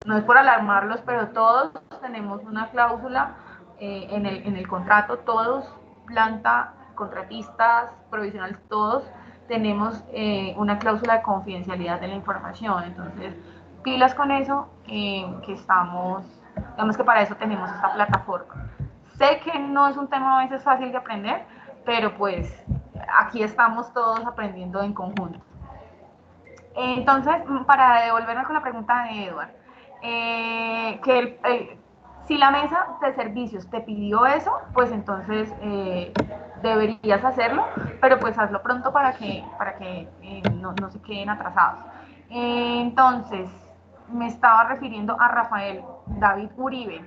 no es por alarmarlos, pero todos tenemos una cláusula en el contrato, todos, planta, contratistas, provisionales, todos tenemos una cláusula de confidencialidad de la información. Entonces, pilas con eso, que estamos, digamos que para eso tenemos esta plataforma. Sé que no es un tema a veces fácil de aprender, pero pues aquí estamos todos aprendiendo en conjunto. Entonces, para devolverme con la pregunta de Edward, si la mesa de servicios te pidió eso, pues entonces deberías hacerlo, pero pues hazlo pronto para que no se queden atrasados. Entonces, me estaba refiriendo a Rafael David Uribe,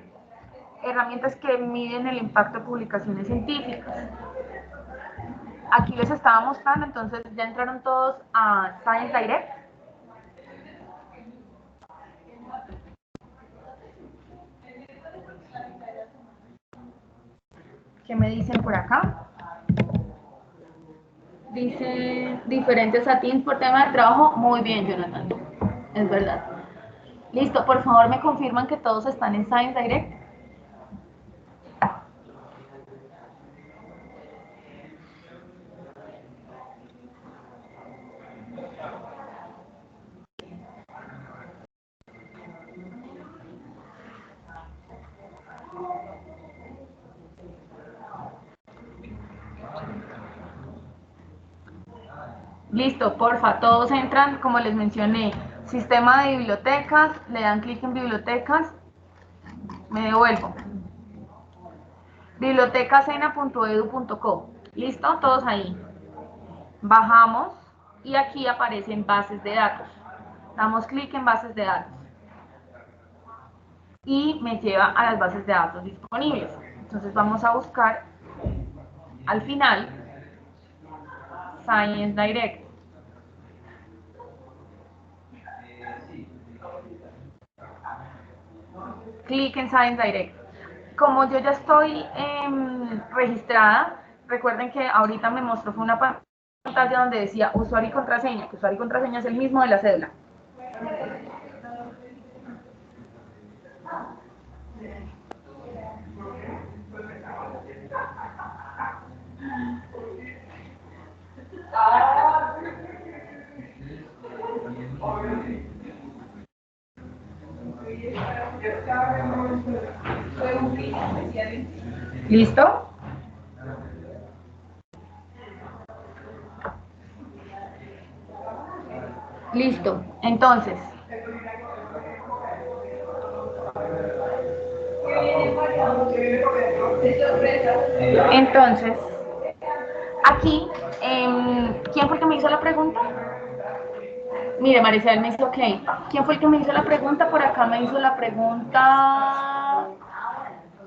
herramientas que miden el impacto de publicaciones científicas. Aquí les estaba mostrando, entonces ya entraron todos a Science Direct. ¿Qué me dicen por acá? Dice diferentes settings por tema de trabajo. Muy bien, Jonathan. Es verdad. Listo, por favor me confirman que todos están en Science Direct. Listo, porfa, todos entran, como les mencioné, sistema de bibliotecas, le dan clic en bibliotecas, me devuelvo. bibliotecasena.edu.co. Listo, todos ahí. Bajamos y aquí aparecen bases de datos. Damos clic en bases de datos y me lleva a las bases de datos disponibles. Entonces vamos a buscar al final Science Direct. Clic en Science Direct. Como yo ya estoy registrada, recuerden que ahorita me mostró fue una pantalla donde decía usuario y contraseña, que usuario y contraseña es el mismo de la cédula. ¿Listo? Listo. Entonces, aquí, ¿quién fue el que me hizo la pregunta? Mire, Maricel me hizo ok. ¿Quién fue el que me hizo la pregunta? Por acá me hizo la pregunta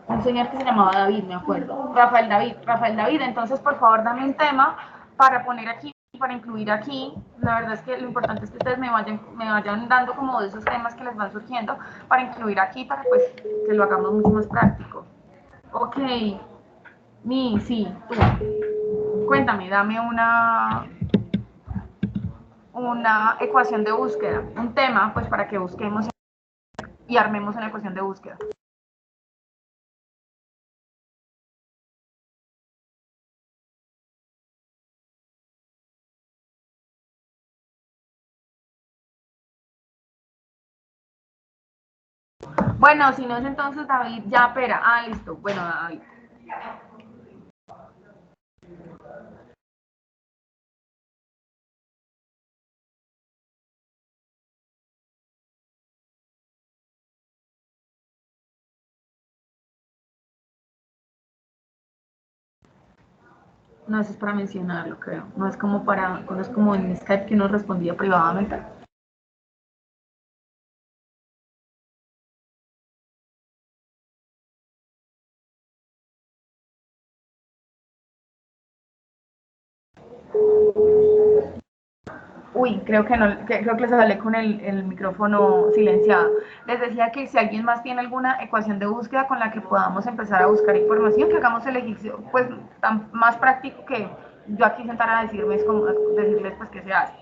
un señor que se llamaba David, me acuerdo. Rafael David. Entonces, por favor, dame un tema para poner aquí, para incluir aquí. La verdad es que lo importante es que ustedes me vayan dando como de esos temas que les van surgiendo para incluir aquí, para pues que lo hagamos mucho más práctico. Ok, sí, tú. Cuéntame, dame una ecuación de búsqueda, un tema, pues para que busquemos y armemos una ecuación de búsqueda. Bueno, si no es entonces David, ya, espera. Ah, listo. Bueno, David. No, eso es para mencionarlo, creo. No es como no es como en Skype que uno respondía privadamente. Uy, creo que no, creo que les hablé con el micrófono silenciado. Les decía que si alguien más tiene alguna ecuación de búsqueda con la que podamos empezar a buscar información, que hagamos el ejercicio pues tan más práctico que yo aquí sentar a decirles pues qué se hace.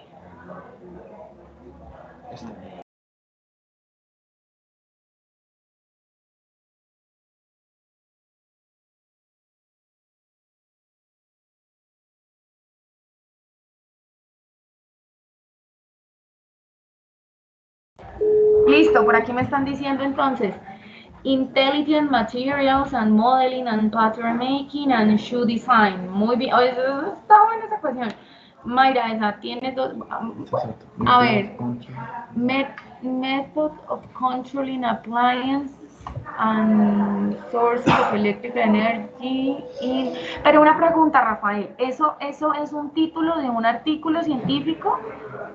Listo, por aquí me están diciendo entonces, Intelligent Materials and Modeling and Pattern Making and Shoe Design. Muy bien, oh, está buena esa ecuación. Mayra, esa tiene dos. A ver, Method of Controlling Appliances and Sources of Electrical Energy. Pero una pregunta, Rafael, ¿eso es un título de un artículo científico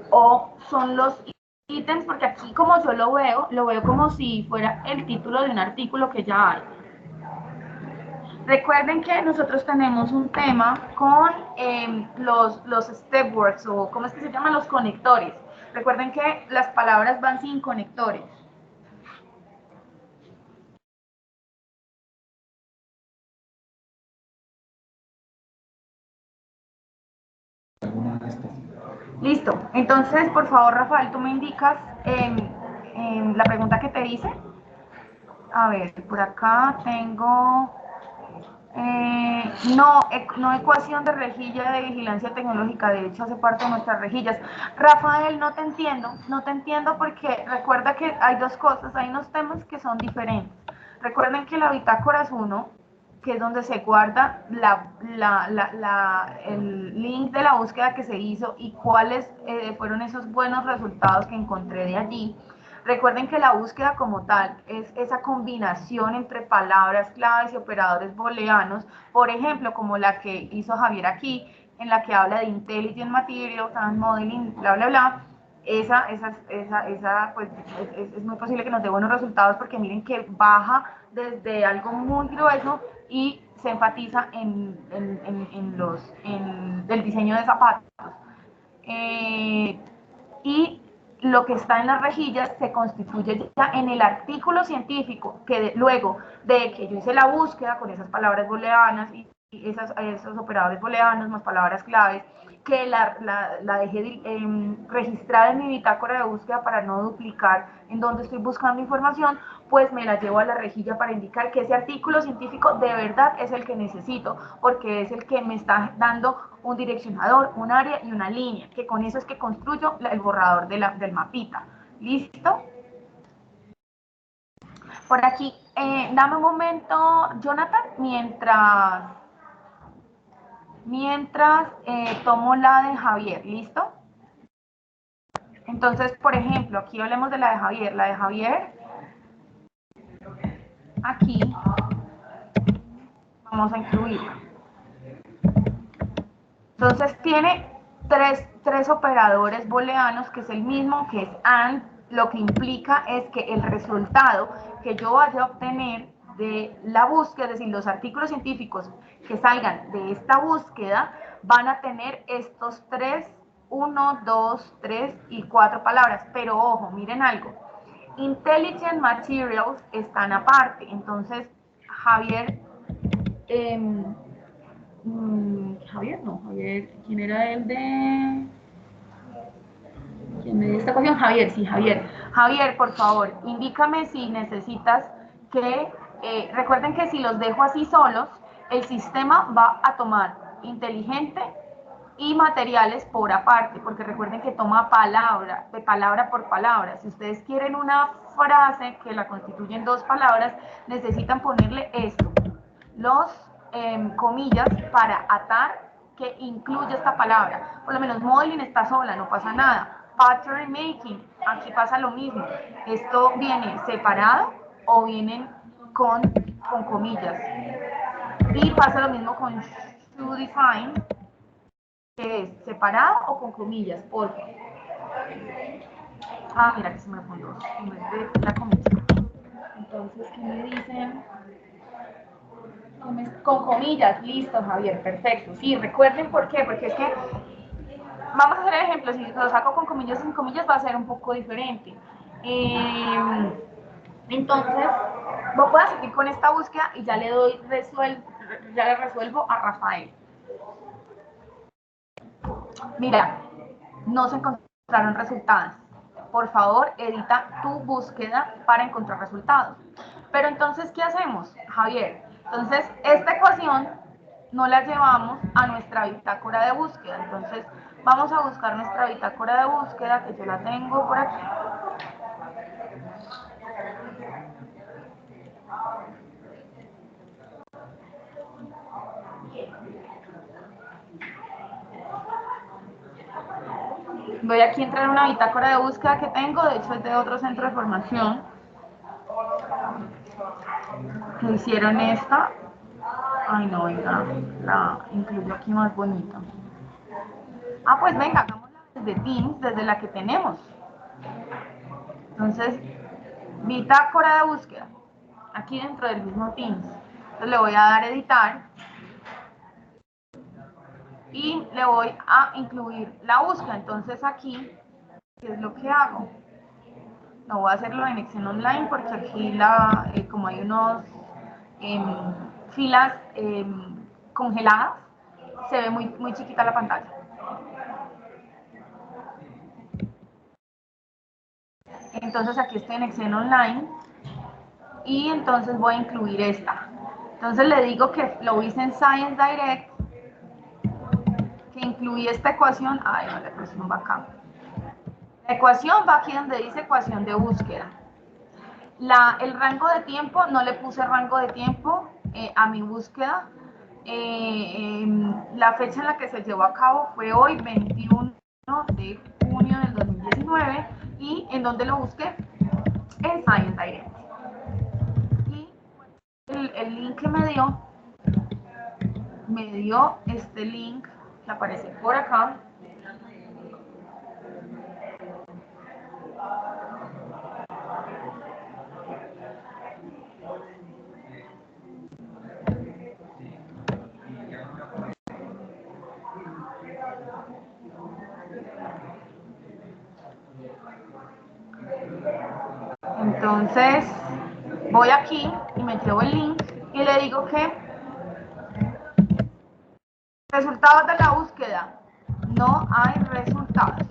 o son los ítems? Porque aquí como yo lo veo como si fuera el título de un artículo que ya hay. Recuerden que nosotros tenemos un tema con los step words, o ¿cómo es que se llaman? Los conectores. Recuerden que las palabras van sin conectores. Listo. Entonces, por favor, Rafael, tú me indicas la pregunta que te hice. A ver, por acá tengo no ecuación de rejilla de vigilancia tecnológica, de hecho hace parte de nuestras rejillas. Rafael, no te entiendo porque recuerda que hay dos cosas, hay unos temas que son diferentes. Recuerden que la bitácora es uno, que es donde se guarda el link de la búsqueda que se hizo y cuáles fueron esos buenos resultados que encontré de allí. Recuerden que la búsqueda como tal es esa combinación entre palabras claves y operadores booleanos, por ejemplo, como la que hizo Javier aquí, en la que habla de Intelligent Materials and Modeling, bla, bla, bla. Pues, es muy posible que nos dé buenos resultados porque miren que baja desde algo muy grueso y se enfatiza en el diseño de zapatos. Eh, y lo que está en las rejillas se constituye ya en el artículo científico, que luego de que yo hice la búsqueda con esas palabras booleanas y esos operadores booleanos más palabras claves, que la dejé registrada en mi bitácora de búsqueda para no duplicar en donde estoy buscando información, pues me la llevo a la rejilla para indicar que ese artículo científico de verdad es el que necesito, porque es el que me está dando un direccionador, un área y una línea, que con eso es que construyo el borrador del mapita. ¿Listo? Por aquí, dame un momento, Jonathan, mientras tomo la de Javier, ¿listo? Entonces, por ejemplo, aquí hablemos de la de Javier. La de Javier, aquí vamos a incluirla. Entonces tiene tres operadores booleanos, que es el mismo, que es AND. Lo que implica es que el resultado que yo vaya a obtener de la búsqueda, es decir, los artículos científicos que salgan de esta búsqueda, van a tener estos tres, uno, dos, tres y cuatro palabras. Pero ojo, miren algo. Intelligent Materials están aparte. Entonces, Javier, eh, Javier, no, Javier, ¿quién era el de...? ¿Quién me dio esta ecuación? Javier, sí, Javier. Javier, por favor, indícame si necesitas que... recuerden que si los dejo así solos, el sistema va a tomar inteligente y materiales por aparte, porque recuerden que toma palabra, de palabra por palabra. Si ustedes quieren una frase que la constituyen dos palabras, necesitan ponerle esto, los comillas para atar que incluye esta palabra. Por lo menos modeling está sola, no pasa nada. Pattern making, aquí pasa lo mismo. Esto viene separado o vienen con comillas. Y pasa lo mismo con shoe design, que es separado o con comillas, por favor. Ah, mira que se me apuntó, como es de la comilla. Entonces, ¿qué me dicen? Con comillas, listo, Javier, perfecto. Sí, recuerden por qué, porque es que vamos a hacer el ejemplo, si lo saco con comillas sin comillas va a ser un poco diferente. Entonces, voy a seguir con esta búsqueda y ya ya le resuelvo a Rafael. Mira, no se encontraron resultados. Por favor, edita tu búsqueda para encontrar resultados. Pero entonces, ¿qué hacemos, Javier? Entonces, esta ecuación no la llevamos a nuestra bitácora de búsqueda. Entonces, vamos a buscar nuestra bitácora de búsqueda, que yo la tengo por aquí. Voy aquí a entrar a una bitácora de búsqueda que tengo, de hecho es de otro centro de formación, que hicieron esta. Ay, no, venga, la incluyo aquí más bonita. Ah, pues venga, hagámosla desde Teams, desde la que tenemos. Entonces, bitácora de búsqueda, aquí dentro del mismo Teams. Entonces le voy a dar editar y le voy a incluir la búsqueda. Entonces aquí, ¿qué es lo que hago? No voy a hacerlo en Excel Online porque aquí como hay unos filas congeladas, se ve muy chiquita la pantalla. Entonces aquí estoy en Excel Online y entonces voy a incluir esta. Entonces le digo que lo hice en Science Direct, que incluí esta ecuación. Ay, no, la ecuación va acá. La ecuación va aquí donde dice ecuación de búsqueda. El rango de tiempo, no le puse rango de tiempo a mi búsqueda. La fecha en la que se llevó a cabo fue hoy, 21 de junio del 2019, y en donde lo busqué, en Science Direct. Y el link que me dio este link que aparece por acá. Entonces voy aquí y me llevo el link y le digo que resultados de la búsqueda, no hay resultados.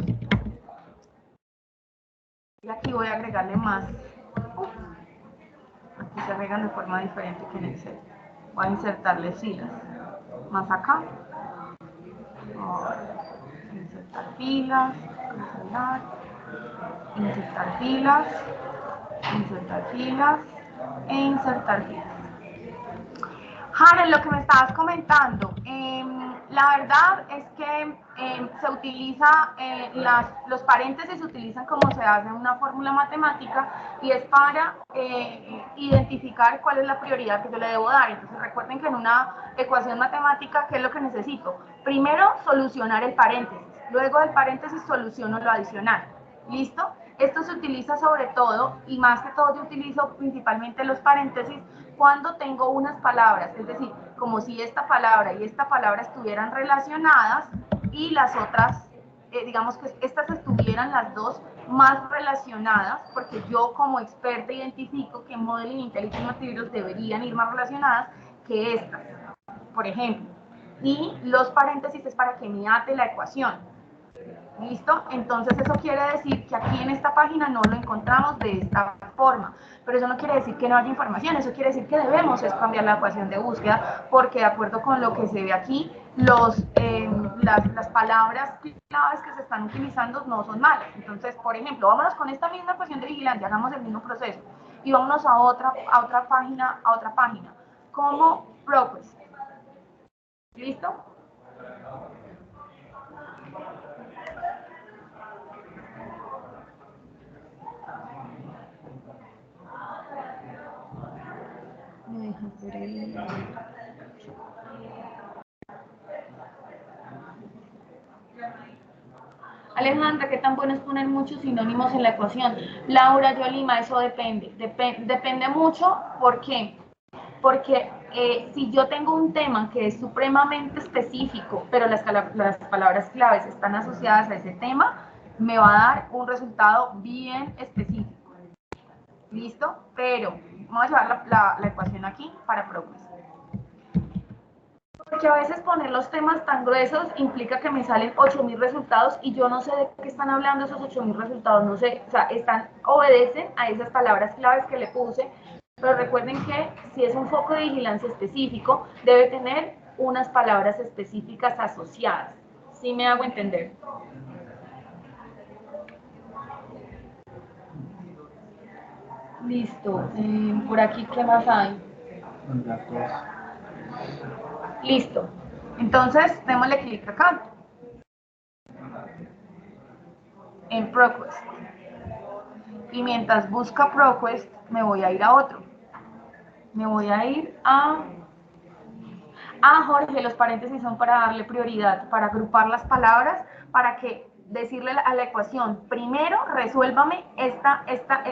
Y aquí voy a agregarle más. Aquí se agregan de forma diferente que en Excel. Voy a insertarle filas. Más acá. Insertar filas. Cancelar. Insertar filas. Insertar filas. E insertar filas. Hannah, lo que me estabas comentando, la verdad es que se utiliza, los paréntesis se utilizan como se hace en una fórmula matemática y es para identificar cuál es la prioridad que yo le debo dar. Entonces recuerden que en una ecuación matemática, ¿qué es lo que necesito? Primero, solucionar el paréntesis, luego del paréntesis soluciono lo adicional. ¿Listo? Esto se utiliza sobre todo, y más que todo yo utilizo principalmente los paréntesis cuando tengo unas palabras, es decir, como si esta palabra y esta palabra estuvieran relacionadas y las otras, digamos que estas estuvieran las dos más relacionadas, porque yo como experta identifico que Modeling Intelligence Materials deberían ir más relacionadas que estas, por ejemplo. Y los paréntesis es para que me ate la ecuación. ¿Listo? Entonces eso quiere decir que aquí en esta página no lo encontramos de esta forma, pero eso no quiere decir que no haya información, eso quiere decir que debemos es cambiar la ecuación de búsqueda, porque de acuerdo con lo que se ve aquí, las palabras claves que se están utilizando no son malas. Entonces, por ejemplo, vámonos con esta misma ecuación de vigilancia, hagamos el mismo proceso y vámonos a otra página, como ProQuest. ¿Listo? Me deja por ahí. Alejandra, ¿qué tan bueno es poner muchos sinónimos en la ecuación? Laura, Yolima, eso depende. Depende mucho. ¿Por qué? Porque si yo tengo un tema que es supremamente específico, pero las palabras claves están asociadas a ese tema, me va a dar un resultado bien específico. ¿Listo? Pero vamos a llevar la ecuación aquí para ProQuest. Porque a veces poner los temas tan gruesos implica que me salen 8000 resultados y yo no sé de qué están hablando esos 8000 resultados, no sé, o sea, obedecen a esas palabras claves que le puse, pero recuerden que si es un foco de vigilancia específico, debe tener unas palabras específicas asociadas. ¿Sí me hago entender? Listo. Por aquí, ¿qué más hay? Datos. Listo. Entonces, démosle clic acá. En ProQuest. Y mientras busca ProQuest, me voy a ir a otro. Me voy a ir a... Ah, Jorge, los paréntesis son para darle prioridad, para agrupar las palabras, para que decirle a la ecuación, primero resuélvame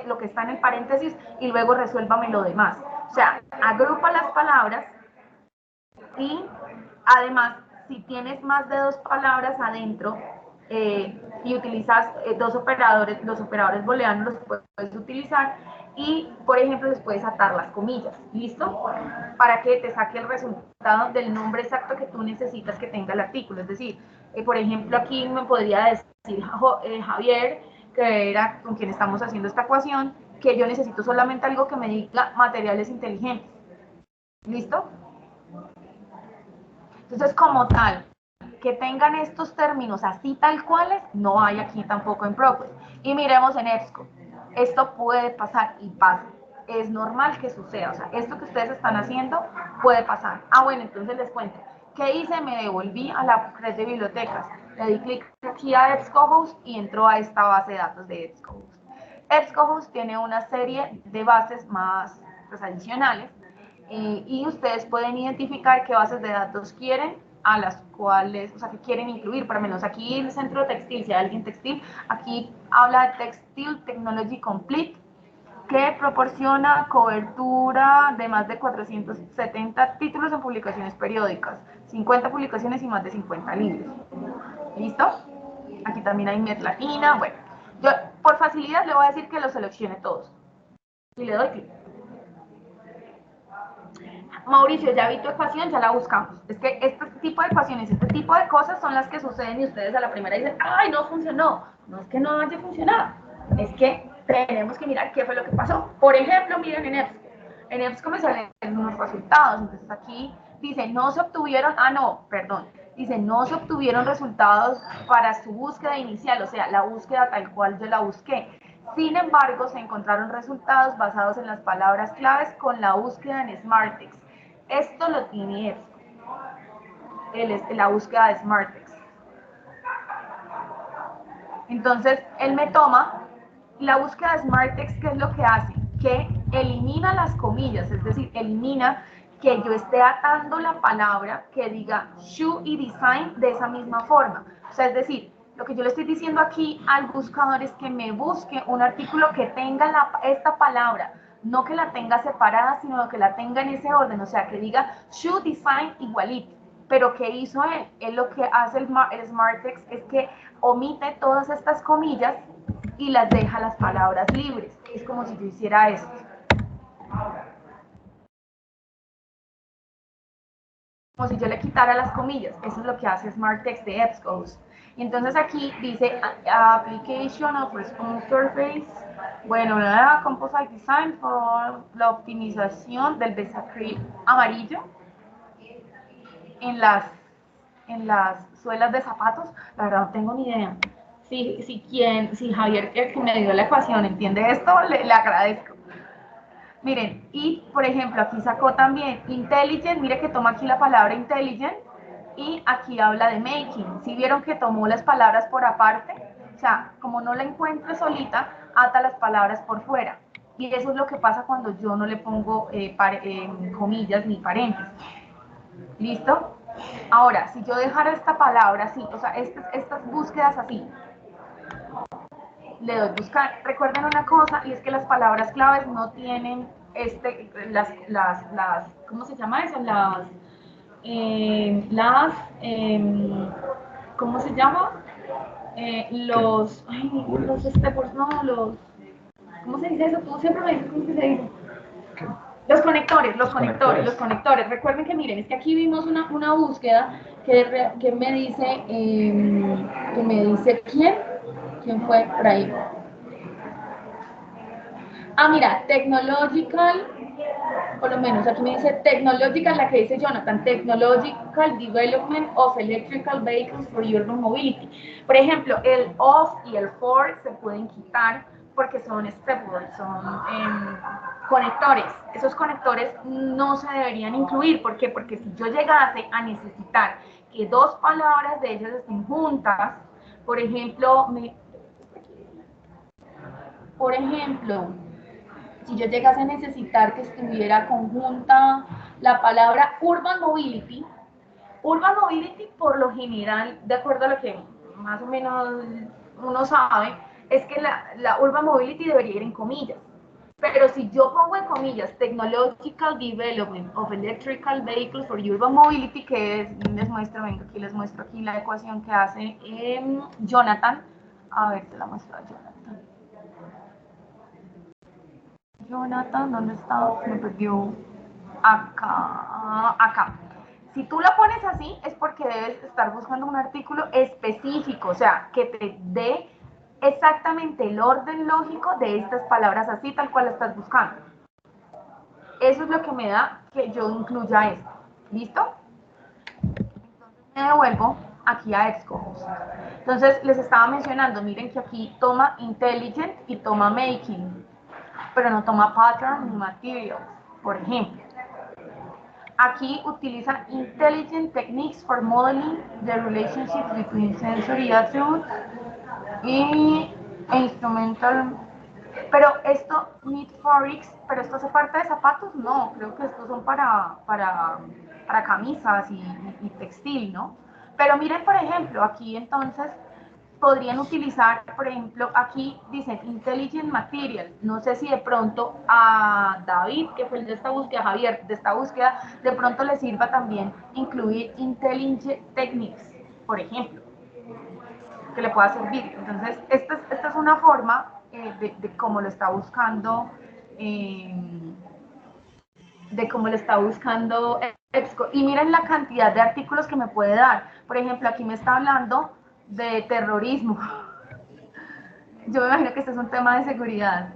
lo que está en el paréntesis y luego resuélvame lo demás. O sea, agrupa las palabras y además, si tienes más de dos palabras adentro y utilizas dos operadores, los operadores booleanos los puedes utilizar y, por ejemplo, les puedes atar las comillas, ¿listo? Para que te saque el resultado del nombre exacto que tú necesitas que tenga el artículo. Es decir, por ejemplo, aquí me podría decir Javier, que era con quien estamos haciendo esta ecuación, que yo necesito solamente algo que me diga materiales inteligentes. ¿Listo? Entonces, como tal, que tengan estos términos así tal cuales, no hay aquí tampoco en ProQuest. Y miremos en EBSCO. Esto puede pasar y pasa. Es normal que suceda. O sea, esto que ustedes están haciendo puede pasar. Ah, bueno, entonces les cuento. ¿Qué hice? Me devolví a la red de bibliotecas. Le di clic aquí a EBSCOhost y entró a esta base de datos de EBSCOhost. EBSCOhost tiene una serie de bases más pues, adicionales y ustedes pueden identificar qué bases de datos quieren a las cuales, o sea, que quieren incluir, por lo menos aquí en el centro textil, si hay alguien textil, aquí habla de Textile Technology Complete, que proporciona cobertura de más de 470 títulos en publicaciones periódicas, 50 publicaciones y más de 50 libros. ¿Listo? Aquí también hay Met Latina, bueno. Yo, por facilidad, le voy a decir que los seleccione todos. Y le doy clic. Mauricio, ya vi tu ecuación, ya la buscamos. Es que este tipo de ecuaciones, este tipo de cosas son las que suceden y ustedes a la primera dicen, ay, no funcionó. No es que no haya funcionado, es que tenemos que mirar qué fue lo que pasó. Por ejemplo, miren en EBSCO. En EBSCO me salen unos resultados. Entonces aquí dice, no se obtuvieron, no, perdón. Dice, no se obtuvieron resultados para su búsqueda inicial, o sea, la búsqueda tal cual yo la busqué. Sin embargo, se encontraron resultados basados en las palabras claves con la búsqueda en SmartText. Esto lo tiene la búsqueda de SmartText. Entonces, él me toma la búsqueda de SmartText, ¿qué es lo que hace? Que elimina las comillas, es decir, elimina que yo esté atando la palabra que diga shoe y design de esa misma forma. O sea, es decir, lo que yo le estoy diciendo aquí al buscador es que me busque un artículo que tenga esta palabra, no que la tenga separada, sino que la tenga en ese orden, o sea, que diga shoe design igualito. Pero ¿qué hizo él? Él lo que hace el SmartText es que omite todas estas comillas y las deja las palabras libres. Es como si yo hiciera esto. Como si yo le quitara las comillas. Eso es lo que hace SmartText de EBSCOhost. Y entonces aquí dice Application of Response Surface. Bueno, nada, Composite Design por la optimización del besacril amarillo en las suelas de zapatos. La verdad no tengo ni idea. Si Javier, que me dio la ecuación, entiende esto, le agradezco. Miren, y por ejemplo, aquí sacó también intelligent, mire que toma aquí la palabra intelligent y aquí habla de making. Si vieron que tomó las palabras por aparte, o sea, como no la encuentre solita, ata las palabras por fuera. Y eso es lo que pasa cuando yo no le pongo comillas ni paréntesis. ¿Listo? Ahora, si yo dejara esta palabra así, o sea, estas búsquedas así, le doy buscar. Recuerden una cosa, y es que las palabras claves no tienen ¿cómo se llama eso? ¿Cómo se llama? ¿Cómo se dice eso? Tú siempre me dices cómo se dice. Los conectores. Recuerden que miren, es que aquí vimos una búsqueda que me dice, ¿quién fue por ahí? Mira, technological, por lo menos aquí me dice technological, la que dice Jonathan, technological development of electrical vehicles for urban mobility. Por ejemplo, el of y el for se pueden quitar porque son stepwords, son conectores. Esos conectores no se deberían incluir. ¿Por qué? Porque si yo llegase a necesitar que dos palabras de ellas estén juntas, por ejemplo, si yo llegase a necesitar que estuviera conjunta la palabra urban mobility por lo general, de acuerdo a lo que más o menos uno sabe, es que la urban mobility debería ir en comillas. Pero si yo pongo en comillas Technological Development of Electrical Vehicles for Urban Mobility, que es, les muestro aquí la ecuación que hace Jonathan. A ver, te la muestro a Jonathan. Jonathan, ¿dónde está? Me perdió. Acá. Si tú lo pones así, es porque debes estar buscando un artículo específico, o sea, que te dé exactamente el orden lógico de estas palabras así, tal cual estás buscando. Eso es lo que me da que yo incluya esto. ¿Listo? Entonces me devuelvo aquí a Xcode. Entonces les estaba mencionando, miren que aquí toma intelligent y toma making, pero no toma pattern ni material, por ejemplo. Aquí utiliza Intelligent Techniques for Modeling the Relationships between Sensory Attributes e Instrumental. Pero esto, Need for X, pero esto hace parte de zapatos, no, creo que estos son para camisas y textil, ¿no? Pero miren, por ejemplo, aquí entonces podrían utilizar, por ejemplo, aquí dicen Intelligent Material. No sé si de pronto a David, que fue el de esta búsqueda, Javier, de esta búsqueda, de pronto le sirva también incluir Intelligent Techniques, por ejemplo, que le pueda servir. Entonces, esta es una forma de cómo lo está buscando, de cómo lo está buscando EBSCO. Y miren la cantidad de artículos que me puede dar. Por ejemplo, aquí me está hablando de terrorismo. Yo me imagino que este es un tema de seguridad.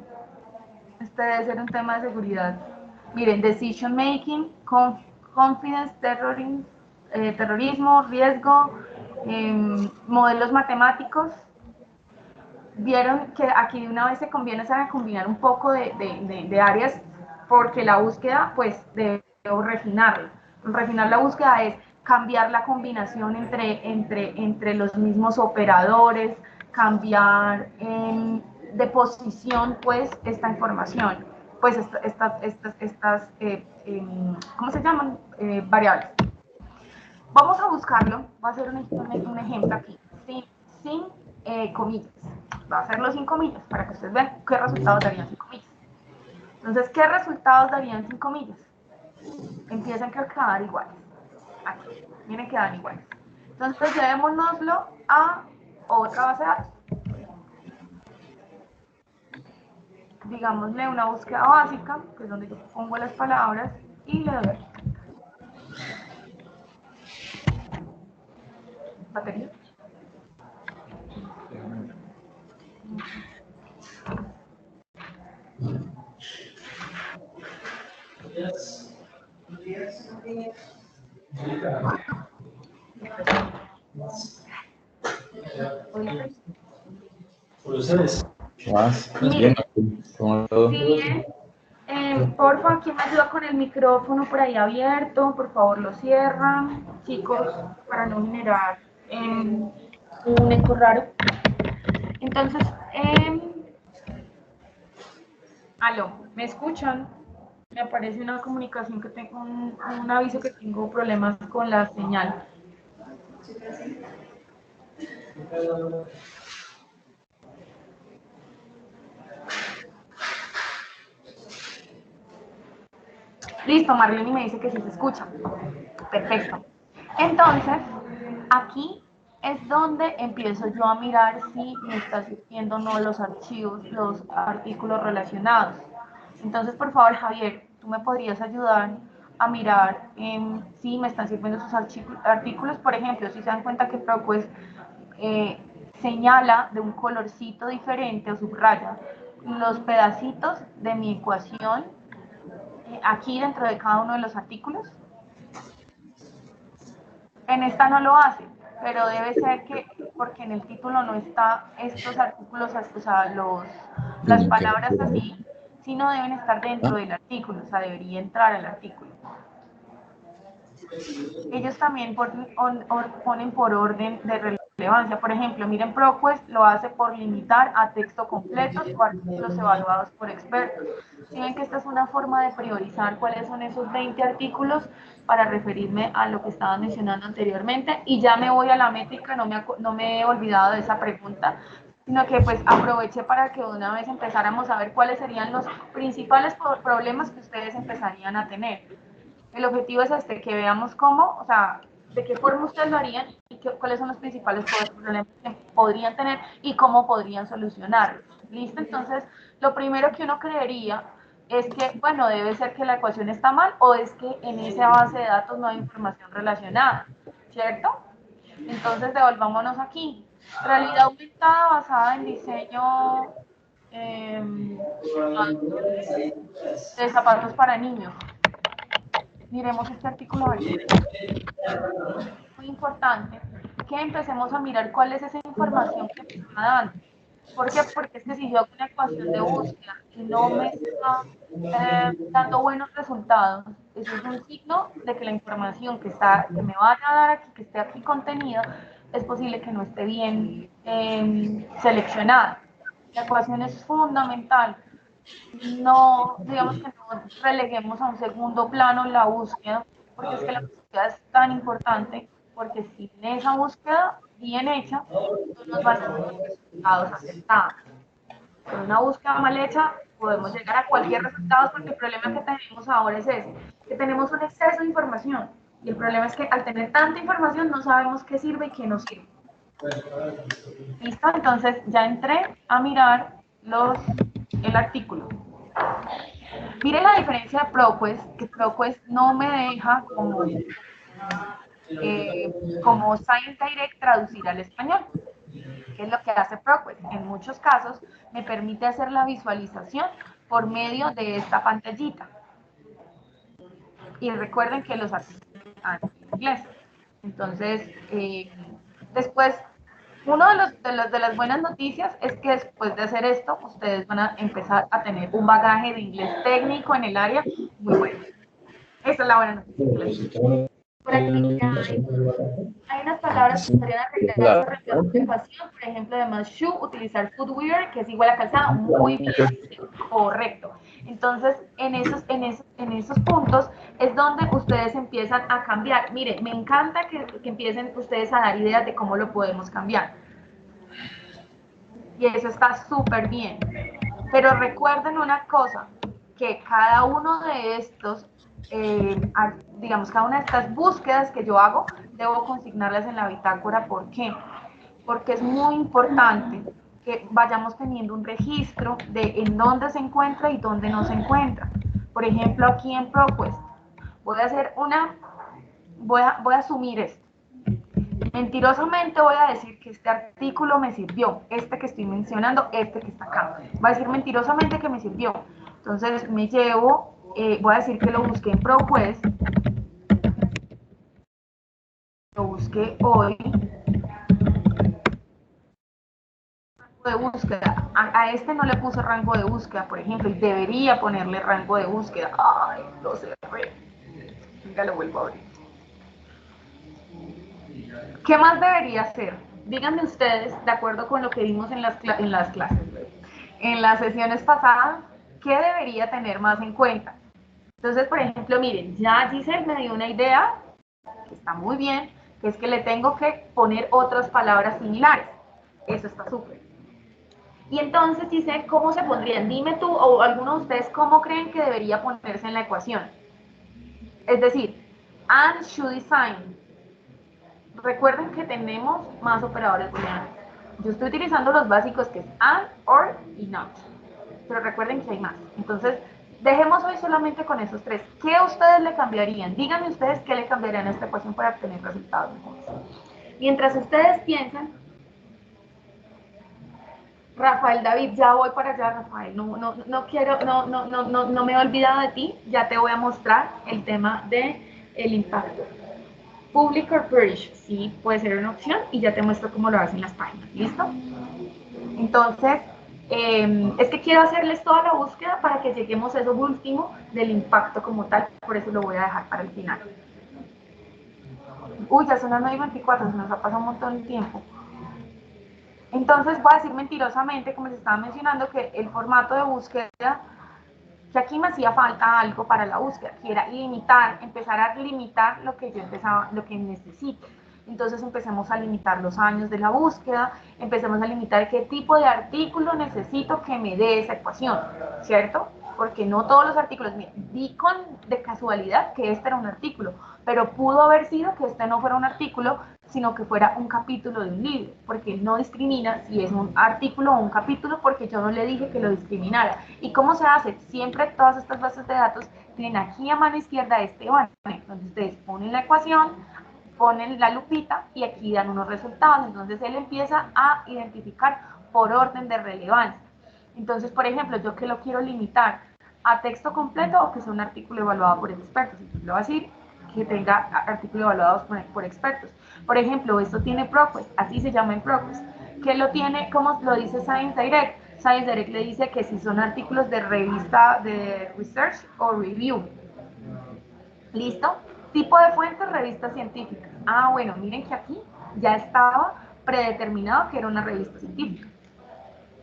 Este debe ser un tema de seguridad. Miren, decision making, confidence, terrorismo, riesgo, modelos matemáticos. Vieron que aquí de una vez se conviene a combinar un poco de áreas porque la búsqueda, pues, debo refinarla. Refinar la búsqueda es cambiar la combinación entre los mismos operadores, cambiar de posición, pues, esta información, pues, ¿cómo se llaman? Variables. Vamos a buscarlo, voy a hacer un ejemplo aquí, sin comillas. Voy a hacerlo sin comillas para que ustedes vean qué resultados darían sin comillas. Entonces, ¿qué resultados darían sin comillas? Empiezan a quedar iguales. Aquí, miren que dan iguales. Entonces, llevémonoslo a otra base de datos. Digámosle una búsqueda básica, que es donde yo pongo las palabras, y le doy aquí. Batería. Más bien, ¿cómo todo? Sí, bien. Porfa, ¿quién me ayuda con el micrófono por ahí abierto? Por favor, lo cierran, chicos, para no generar un eco raro. Entonces, aló, ¿me escuchan? Me aparece una comunicación que tengo, un aviso que tengo problemas con la señal. Listo, Marlene me dice que sí se escucha. Perfecto. Entonces, aquí es donde empiezo yo a mirar si me está sirviendo o no los archivos, los artículos relacionados. Entonces, por favor, Javier, tú me podrías ayudar a mirar si me están sirviendo esos artículos. Por ejemplo, si se dan cuenta que ProQuest señala de un colorcito diferente o subraya los pedacitos de mi ecuación aquí dentro de cada uno de los artículos. En esta no lo hace, pero debe ser que, porque en el título no está estos artículos, o sea, Las palabras así, sí no deben estar dentro del artículo, o sea, debería entrar al artículo. Ellos también ponen por orden de relevancia. Por ejemplo, miren, ProQuest lo hace por limitar a texto completos o artículos evaluados por expertos. Si ven que esta es una forma de priorizar cuáles son esos 20 artículos para referirme a lo que estaba mencionando anteriormente. Y ya me voy a la métrica, no me he olvidado de esa pregunta, sino que pues aproveché para que una vez empezáramos a ver cuáles serían los principales problemas que ustedes empezarían a tener. El objetivo es que veamos cómo, o sea, de qué forma ustedes lo harían y cuáles son los principales problemas que podrían tener y cómo podrían solucionarlos. ¿Listo? Entonces, lo primero que uno creería es que, bueno, debe ser que la ecuación está mal o es que en esa base de datos no hay información relacionada, ¿cierto? Entonces, devolvámonos aquí. Realidad aumentada basada en diseño de zapatos para niños. Miremos este artículo. Muy importante que empecemos a mirar cuál es esa información que me está dando. ¿Por qué? Porque es que si yo hago una ecuación de búsqueda y no me está dando buenos resultados, eso es un signo de que la información que me vaya a dar aquí, que esté aquí contenida, es posible que no esté bien seleccionada. La ecuación es fundamental. No, digamos que no releguemos a un segundo plano la búsqueda, porque es que la búsqueda es tan importante, porque sin esa búsqueda bien hecha, no nos van a dar resultados aceptados. Con una búsqueda mal hecha, podemos llegar a cualquier resultado, porque el problema que tenemos ahora es ese, que tenemos un exceso de información, y el problema es que al tener tanta información no sabemos qué sirve y qué no sirve. ¿Listo? Entonces ya entré a mirar el artículo. Mire la diferencia de ProQuest, que ProQuest no me deja como Science Direct traducir al español. ¿Qué es lo que hace ProQuest? En muchos casos me permite hacer la visualización por medio de esta pantallita. Y recuerden que los artículos están en inglés. Entonces, después, una de las buenas noticias es que después de hacer esto, ustedes van a empezar a tener un bagaje de inglés técnico en el área muy bueno. Esa es la buena noticia que les doy. Por aquí ya hay unas palabras que podrían arreglar esa ecuación, por ejemplo, además shoe, utilizar footwear, que es igual a calzado, muy bien, correcto. Entonces, en esos puntos es donde ustedes empiezan a cambiar. Mire, me encanta que empiecen ustedes a dar ideas de cómo lo podemos cambiar. Y eso está súper bien. Pero recuerden una cosa, que cada uno de estos, digamos, cada una de estas búsquedas que yo hago, debo consignarlas en la bitácora. ¿Por qué? Porque es muy importante que vayamos teniendo un registro de en dónde se encuentra y dónde no se encuentra. Por ejemplo, aquí en ProQuest, voy a asumir esto. Mentirosamente voy a decir que este artículo me sirvió, este que estoy mencionando, este que está acá. Voy a decir mentirosamente que me sirvió. Entonces me llevo, voy a decir que lo busqué en ProQuest, lo busqué hoy, de búsqueda. A este no le puse rango de búsqueda, por ejemplo, y debería ponerle rango de búsqueda. Ay, lo cerré. Venga, lo vuelvo a abrir. ¿Qué más debería hacer? Díganme ustedes, de acuerdo con lo que vimos en las clases, en las sesiones pasadas, ¿qué debería tener más en cuenta? Entonces, por ejemplo, miren, ya Giselle me dio una idea, que está muy bien, que es que le tengo que poner otras palabras similares. Eso está súper. Y entonces, Giselle, ¿cómo se pondrían? Dime tú, o alguno de ustedes, ¿cómo creen que debería ponerse en la ecuación? Es decir, and should design. Recuerden que tenemos más operadores booleanos. Yo estoy utilizando los básicos que es and, or y not. Pero recuerden que hay más. Entonces, dejemos hoy solamente con esos tres. ¿Qué ustedes le cambiarían? Díganme ustedes qué le cambiarían a esta ecuación para obtener resultados mejores. Mientras ustedes piensan, Rafael David, ya voy para allá, Rafael. No quiero, no me he olvidado de ti. Ya te voy a mostrar el tema del impacto. Public or Purge, sí, puede ser una opción y ya te muestro cómo lo hacen las páginas, ¿listo? Entonces, Es que quiero hacerles toda la búsqueda para que lleguemos a eso último del impacto como tal, por eso lo voy a dejar para el final. Uy, ya son las 9:24, se nos ha pasado un montón de tiempo. Entonces voy a decir mentirosamente, como les estaba mencionando, que el formato de búsqueda, que aquí me hacía falta algo para la búsqueda, que era limitar, empezar a limitar lo que yo empezaba, lo que necesito. Entonces empecemos a limitar los años de la búsqueda, empecemos a limitar qué tipo de artículo necesito que me dé esa ecuación, ¿cierto? Porque no todos los artículos, di con de casualidad que este era un artículo, pero pudo haber sido que este no fuera un artículo, sino que fuera un capítulo de un libro, porque él no discrimina si es un artículo o un capítulo, porque yo no le dije que lo discriminara. ¿Y cómo se hace? Siempre todas estas bases de datos tienen aquí a mano izquierda este banner, donde ustedes ponen la ecuación, ponen la lupita y aquí dan unos resultados. Entonces él empieza a identificar por orden de relevancia. Entonces, por ejemplo, yo que lo quiero limitar a texto completo o que sea un artículo evaluado por expertos. Entonces le voy a decir que tenga artículos evaluados por expertos. Por ejemplo, esto tiene ProQuest, así se llama en ProQuest. ¿Qué lo tiene? ¿Cómo lo dice Science Direct? Science Direct le dice que si son artículos de revista de research o review. ¿Listo? Tipo de fuente, revista científica. Ah, bueno, miren que aquí ya estaba predeterminado que era una revista científica.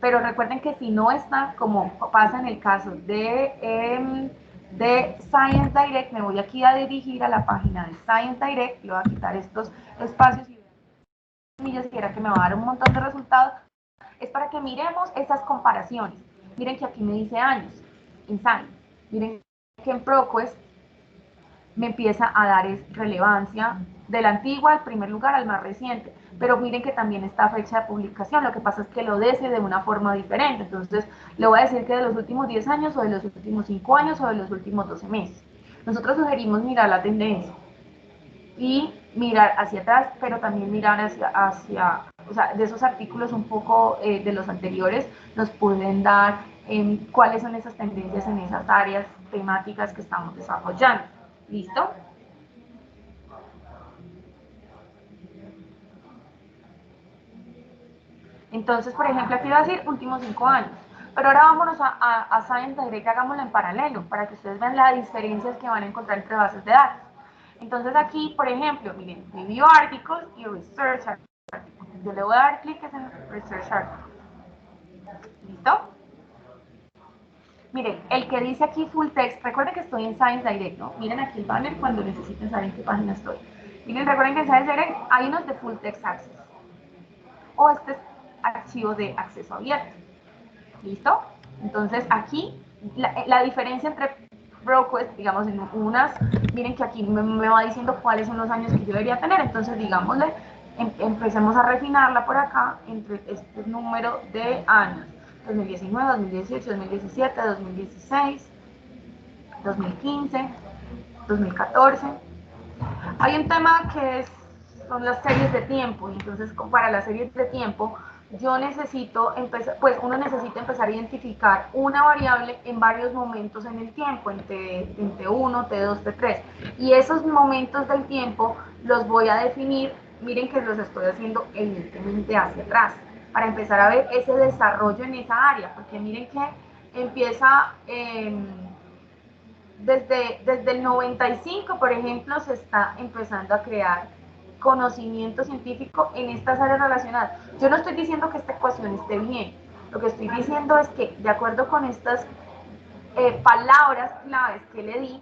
Pero recuerden que si no está, como pasa en el caso de Science Direct, me voy aquí a dirigir a la página de Science Direct, le voy a quitar estos espacios y millas, que era que me va a dar un montón de resultados, es para que miremos esas comparaciones. Miren que aquí me dice años en Science, miren que en ProQuest me empieza a dar relevancia de la antigua al primer lugar al más reciente. Pero miren que también está fecha de publicación, lo que pasa es que lo dice de una forma diferente. Entonces, le voy a decir que de los últimos 10 años, o de los últimos 5 años, o de los últimos 12 meses. Nosotros sugerimos mirar la tendencia y mirar hacia atrás, pero también mirar o sea, de esos artículos un poco de los anteriores, nos pueden dar cuáles son esas tendencias en esas áreas temáticas que estamos desarrollando. ¿Listo? Entonces, por ejemplo, aquí va a decir últimos 5 años. Pero ahora vámonos a Science Direct, hagámoslo en paralelo, para que ustedes vean las diferencias que van a encontrar entre bases de datos. Entonces aquí, por ejemplo, miren, Review Articles y Research Articles. Yo le voy a dar clic en Research Articles. ¿Listo? Miren, el que dice aquí Full Text, recuerden que estoy en Science Direct, ¿no? Miren aquí el banner cuando necesiten saber en qué página estoy. Miren, recuerden que en Science Direct hay unos de Full Text Access. O este es archivo de acceso abierto. ¿Listo? Entonces aquí la diferencia entre ProQuest, digamos, en unas, miren que aquí me va diciendo cuáles son los años que yo debería tener, entonces digámosle, empecemos a refinarla por acá entre este número de años, 2019, 2018, 2017, 2016, 2015, 2014. Hay un tema que son las series de tiempo, y entonces para las series de tiempo yo necesito empezar, pues uno necesita empezar a identificar una variable en varios momentos en el tiempo, en T1, T2, T3, y esos momentos del tiempo los voy a definir, miren que los estoy haciendo evidentemente hacia atrás, para empezar a ver ese desarrollo en esa área, porque miren que empieza desde el 95, por ejemplo, se está empezando a crear conocimiento científico en estas áreas relacionadas. Yo no estoy diciendo que esta ecuación esté bien, lo que estoy diciendo es que de acuerdo con estas palabras claves que le di,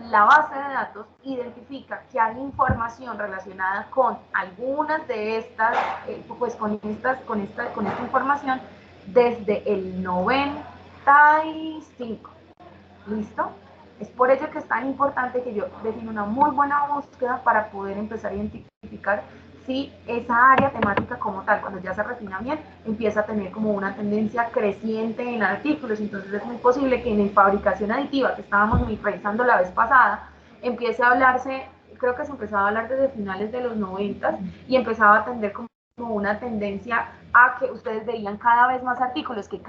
la base de datos identifica que hay información relacionada con algunas de estas, pues con esta información desde el 95. ¿Listo? Es por ello que es tan importante que yo defina una muy buena búsqueda para poder empezar a identificar si esa área temática como tal, cuando ya se refina bien, empieza a tener como una tendencia creciente en artículos. Entonces es muy posible que en fabricación aditiva, que estábamos revisando la vez pasada, empiece a hablarse, creo que se empezaba a hablar desde finales de los 90 y empezaba a tender como una tendencia a que ustedes veían cada vez más artículos, que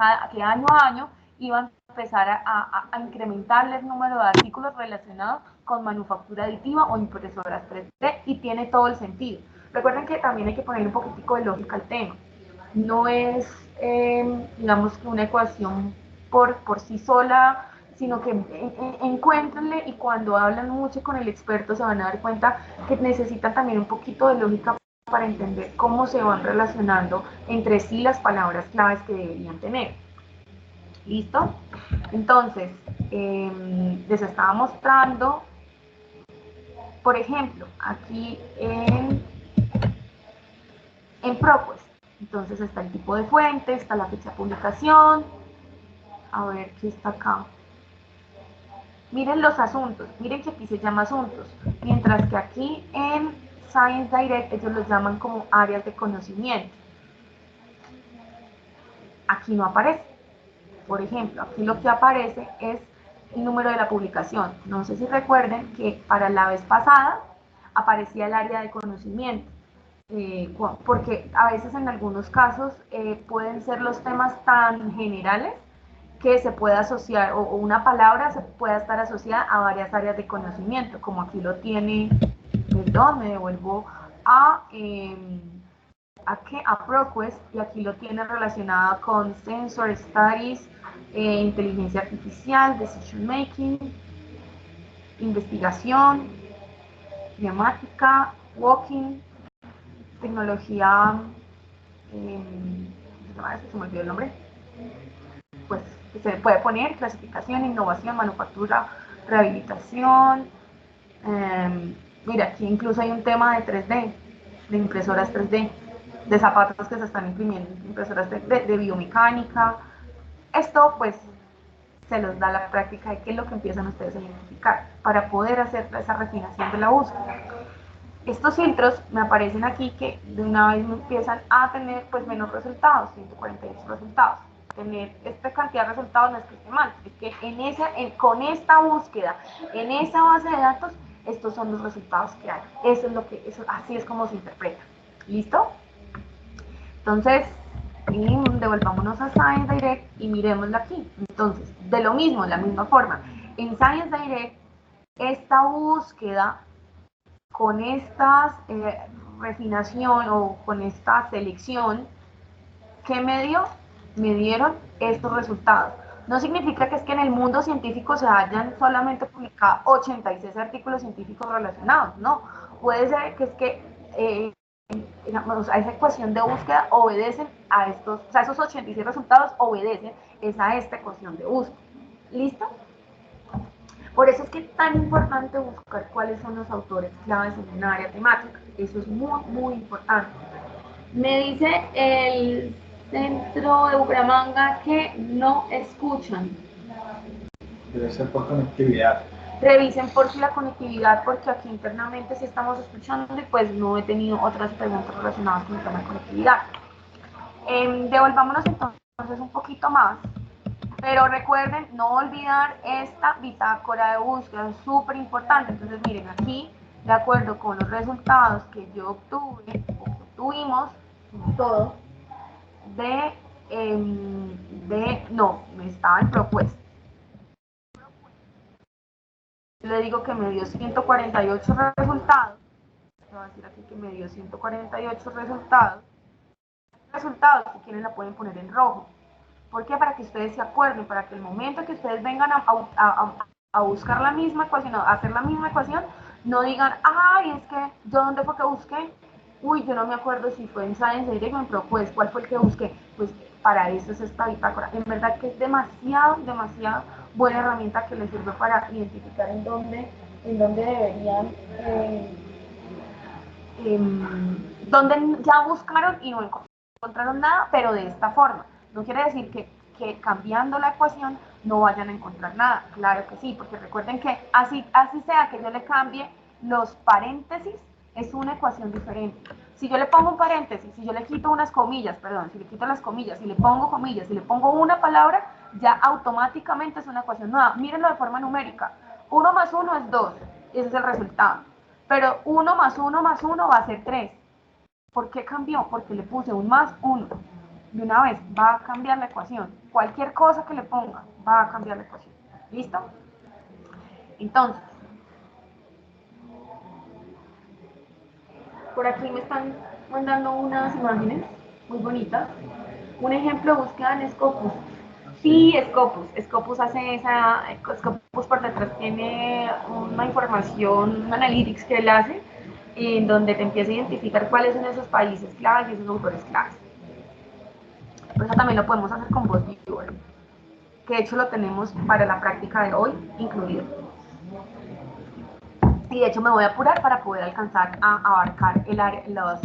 año a año iban a empezar a incrementarle el número de artículos relacionados con manufactura aditiva o impresoras 3D, y tiene todo el sentido. Recuerden que también hay que ponerle un poquitico de lógica al tema. No es digamos que una ecuación por sí sola, sino que encuéntrenle, y cuando hablan mucho con el experto se van a dar cuenta que necesitan también un poquito de lógica para entender cómo se van relacionando entre sí las palabras claves que deberían tener. ¿Listo? Entonces, les estaba mostrando, por ejemplo, aquí en ProQuest. Entonces está el tipo de fuente, está la fecha de publicación. A ver, ¿qué está acá? Miren los asuntos, miren que aquí se llama asuntos, mientras que aquí en Science Direct ellos los llaman como áreas de conocimiento. Aquí no aparece. Por ejemplo, aquí lo que aparece es el número de la publicación. No sé si recuerden que para la vez pasada aparecía el área de conocimiento. Porque a veces en algunos casos pueden ser los temas tan generales que se puede asociar, o una palabra se pueda estar asociada a varias áreas de conocimiento, como aquí lo tiene, perdón, me devuelvo a ProQuest, y aquí lo tiene relacionado con Sensor Studies, inteligencia artificial, decision making, investigación, temática, walking, tecnología, se me olvidó el nombre, pues se puede poner clasificación, innovación, manufactura, rehabilitación. Mira, aquí incluso hay un tema de 3D, de impresoras 3D, de zapatos que se están imprimiendo, impresoras de biomecánica. Esto pues se los da la práctica de qué es lo que empiezan ustedes a identificar para poder hacer esa refinación de la búsqueda. Estos filtros me aparecen aquí que de una vez me empiezan a tener pues menos resultados, 148 resultados. Tener esta cantidad de resultados no es que esté mal, es que con esta búsqueda, en esa base de datos, estos son los resultados que hay. Así es como se interpreta. ¿Listo? Entonces, devolvámonos a Science Direct y miremosla aquí. Entonces, de lo mismo, de la misma forma, en Science Direct, esta búsqueda con esta refinación o con esta selección, ¿qué me dio? Me dieron estos resultados. No significa que es que en el mundo científico se hayan solamente publicado 86 artículos científicos relacionados, no. Puede ser que es que digamos, a esa ecuación de búsqueda obedecen a estos, o sea, esos 86 resultados obedecen a esta ecuación de búsqueda. ¿Listo? Por eso es que es tan importante buscar cuáles son los autores claves en un área temática. Eso es muy, muy importante. Me dice el centro de Bucaramanga que no escuchan. Debe ser por conectividad. Revisen por si la conectividad, porque aquí internamente sí estamos escuchando y pues no he tenido otras preguntas relacionadas con el tema de conectividad. Devolvámonos entonces un poquito más. Pero recuerden no olvidar esta bitácora de búsqueda, es súper importante. Entonces miren aquí, de acuerdo con los resultados que yo obtuve, o que obtuvimos, todos, no, me estaba en propuesta. Le digo que me dio 148 resultados. Voy a decir aquí que me dio 148 resultados. Resultados, si quieren la pueden poner en rojo. ¿Por qué? Para que ustedes se acuerden, para que el momento que ustedes vengan a buscar la misma ecuación, a hacer la misma ecuación, no digan, ay, es que yo dónde fue que busqué, uy, yo no me acuerdo si fue en Science Direct o en ProQuest, ¿cuál fue el que busqué? Pues para eso es esta bitácora. En verdad que es demasiado, demasiado buena herramienta que les sirve para identificar en dónde deberían, donde ya buscaron y no encontraron nada, pero de esta forma. No quiere decir que cambiando la ecuación no vayan a encontrar nada. Claro que sí, porque recuerden que así sea que yo le cambie los paréntesis, es una ecuación diferente. Si yo le pongo un paréntesis, si yo le quito unas comillas, perdón, si le quito las comillas, si le pongo comillas, si le pongo una palabra, ya automáticamente es una ecuación nueva. Mírenlo de forma numérica. 1 más 1 es 2, ese es el resultado. Pero 1 más 1 más 1 va a ser 3. ¿Por qué cambió? Porque le puse un más 1. De una vez va a cambiar la ecuación. Cualquier cosa que le ponga va a cambiar la ecuación. ¿Listo? Entonces, por aquí me están mandando unas imágenes muy bonitas. Un ejemplo de búsqueda en Scopus. Sí, Scopus hace esa, Scopus por detrás tiene una información, un analytics que él hace, en donde te empieza a identificar cuáles son esos países claves y esos autores claves. Pero eso también lo podemos hacer con VozViewer, que de hecho lo tenemos para la práctica de hoy incluido. Y de hecho me voy a apurar para poder alcanzar a abarcar el área, las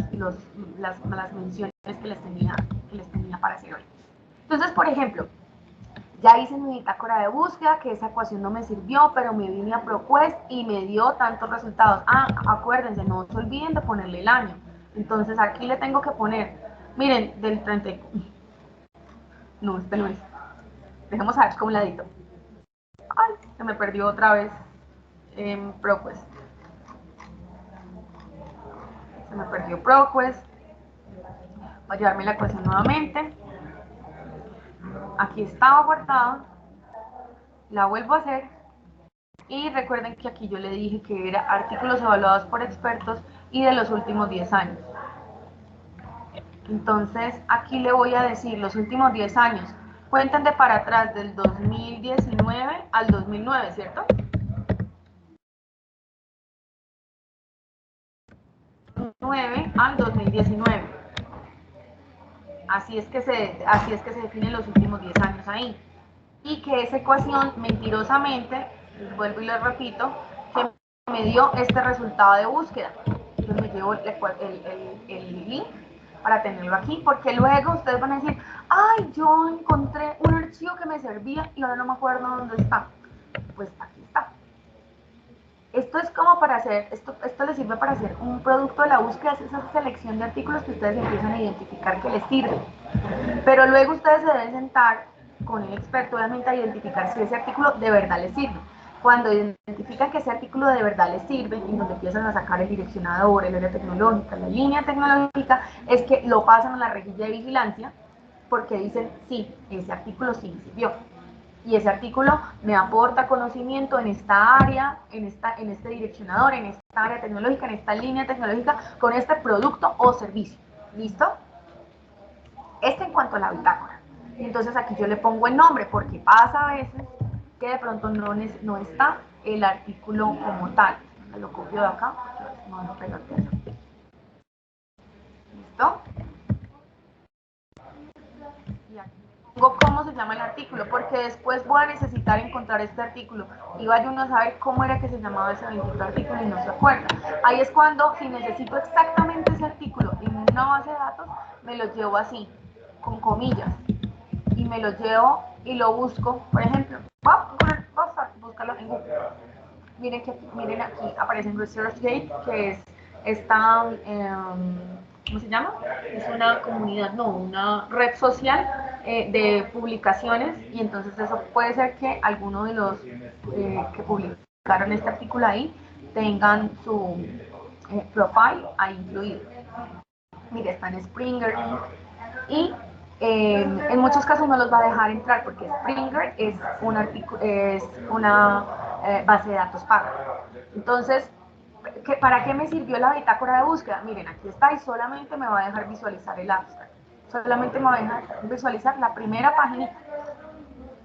menciones que les tenía para hacer hoy. Entonces, por ejemplo, ya hice mi bitácora de búsqueda, que esa ecuación no me sirvió, pero me vine a ProQuest y me dio tantos resultados. Ah, acuérdense, no se olviden de ponerle el año. Entonces aquí le tengo que poner, miren, del 30. No, este no es. Dejemos a ver cómo la edito. Ay, se me perdió otra vez en ProQuest. Se me perdió ProQuest. Voy a llevarme la ecuación nuevamente. Aquí estaba guardada. La vuelvo a hacer. Y recuerden que aquí yo le dije que era artículos evaluados por expertos y de los últimos 10 años. Entonces aquí le voy a decir los últimos 10 años. Cuenten de para atrás del 2019 al 2009, ¿cierto? 2009 al 2019. Así es que se definen los últimos 10 años ahí. Y que esa ecuación, mentirosamente, vuelvo y lo repito, que me dio este resultado de búsqueda. Entonces me llevo el link para tenerlo aquí, porque luego ustedes van a decir, ay, yo encontré un archivo que me servía y ahora no me acuerdo dónde está. Pues aquí está. Esto es como para hacer, esto les sirve para hacer un producto de la búsqueda, es esa selección de artículos que ustedes empiezan a identificar que les sirven. Pero luego ustedes se deben sentar con el experto, obviamente, a identificar si ese artículo de verdad les sirve. Cuando identifican que ese artículo de verdad les sirve y donde empiezan a sacar el direccionador, el área tecnológica, la línea tecnológica, es que lo pasan a la rejilla de vigilancia porque dicen, sí, ese artículo sí me sirvió. Y ese artículo me aporta conocimiento en esta área, en este direccionador, en esta área tecnológica, en esta línea tecnológica, con este producto o servicio. ¿Listo? Este en cuanto a la bitácora. Entonces aquí yo le pongo el nombre porque pasa a veces que de pronto no está el artículo como tal. Me lo copio de acá. No, no pego aquí. ¿Listo? Y aquí pongo cómo se llama el artículo, porque después voy a necesitar encontrar este artículo y vaya uno a saber cómo era que se llamaba ese bendito artículo y no se acuerda. Ahí es cuando, si necesito exactamente ese artículo en una base de datos, me lo llevo así, con comillas, y me lo llevo y lo busco. Por ejemplo, vamos a buscarlo en Google. Miren aquí aparece en ResearchGate, que es esta, ¿cómo se llama? Es una comunidad, no, una red social de publicaciones, y entonces eso puede ser que alguno de los que publicaron este artículo ahí tengan su profile ahí incluido. Mire, está en Springer y en muchos casos no los va a dejar entrar porque Springer es una base de datos paga. Entonces, ¿para qué me sirvió la bitácora de búsqueda? Miren, aquí está y solamente me va a dejar visualizar el abstract. Solamente me va a dejar visualizar la primera página,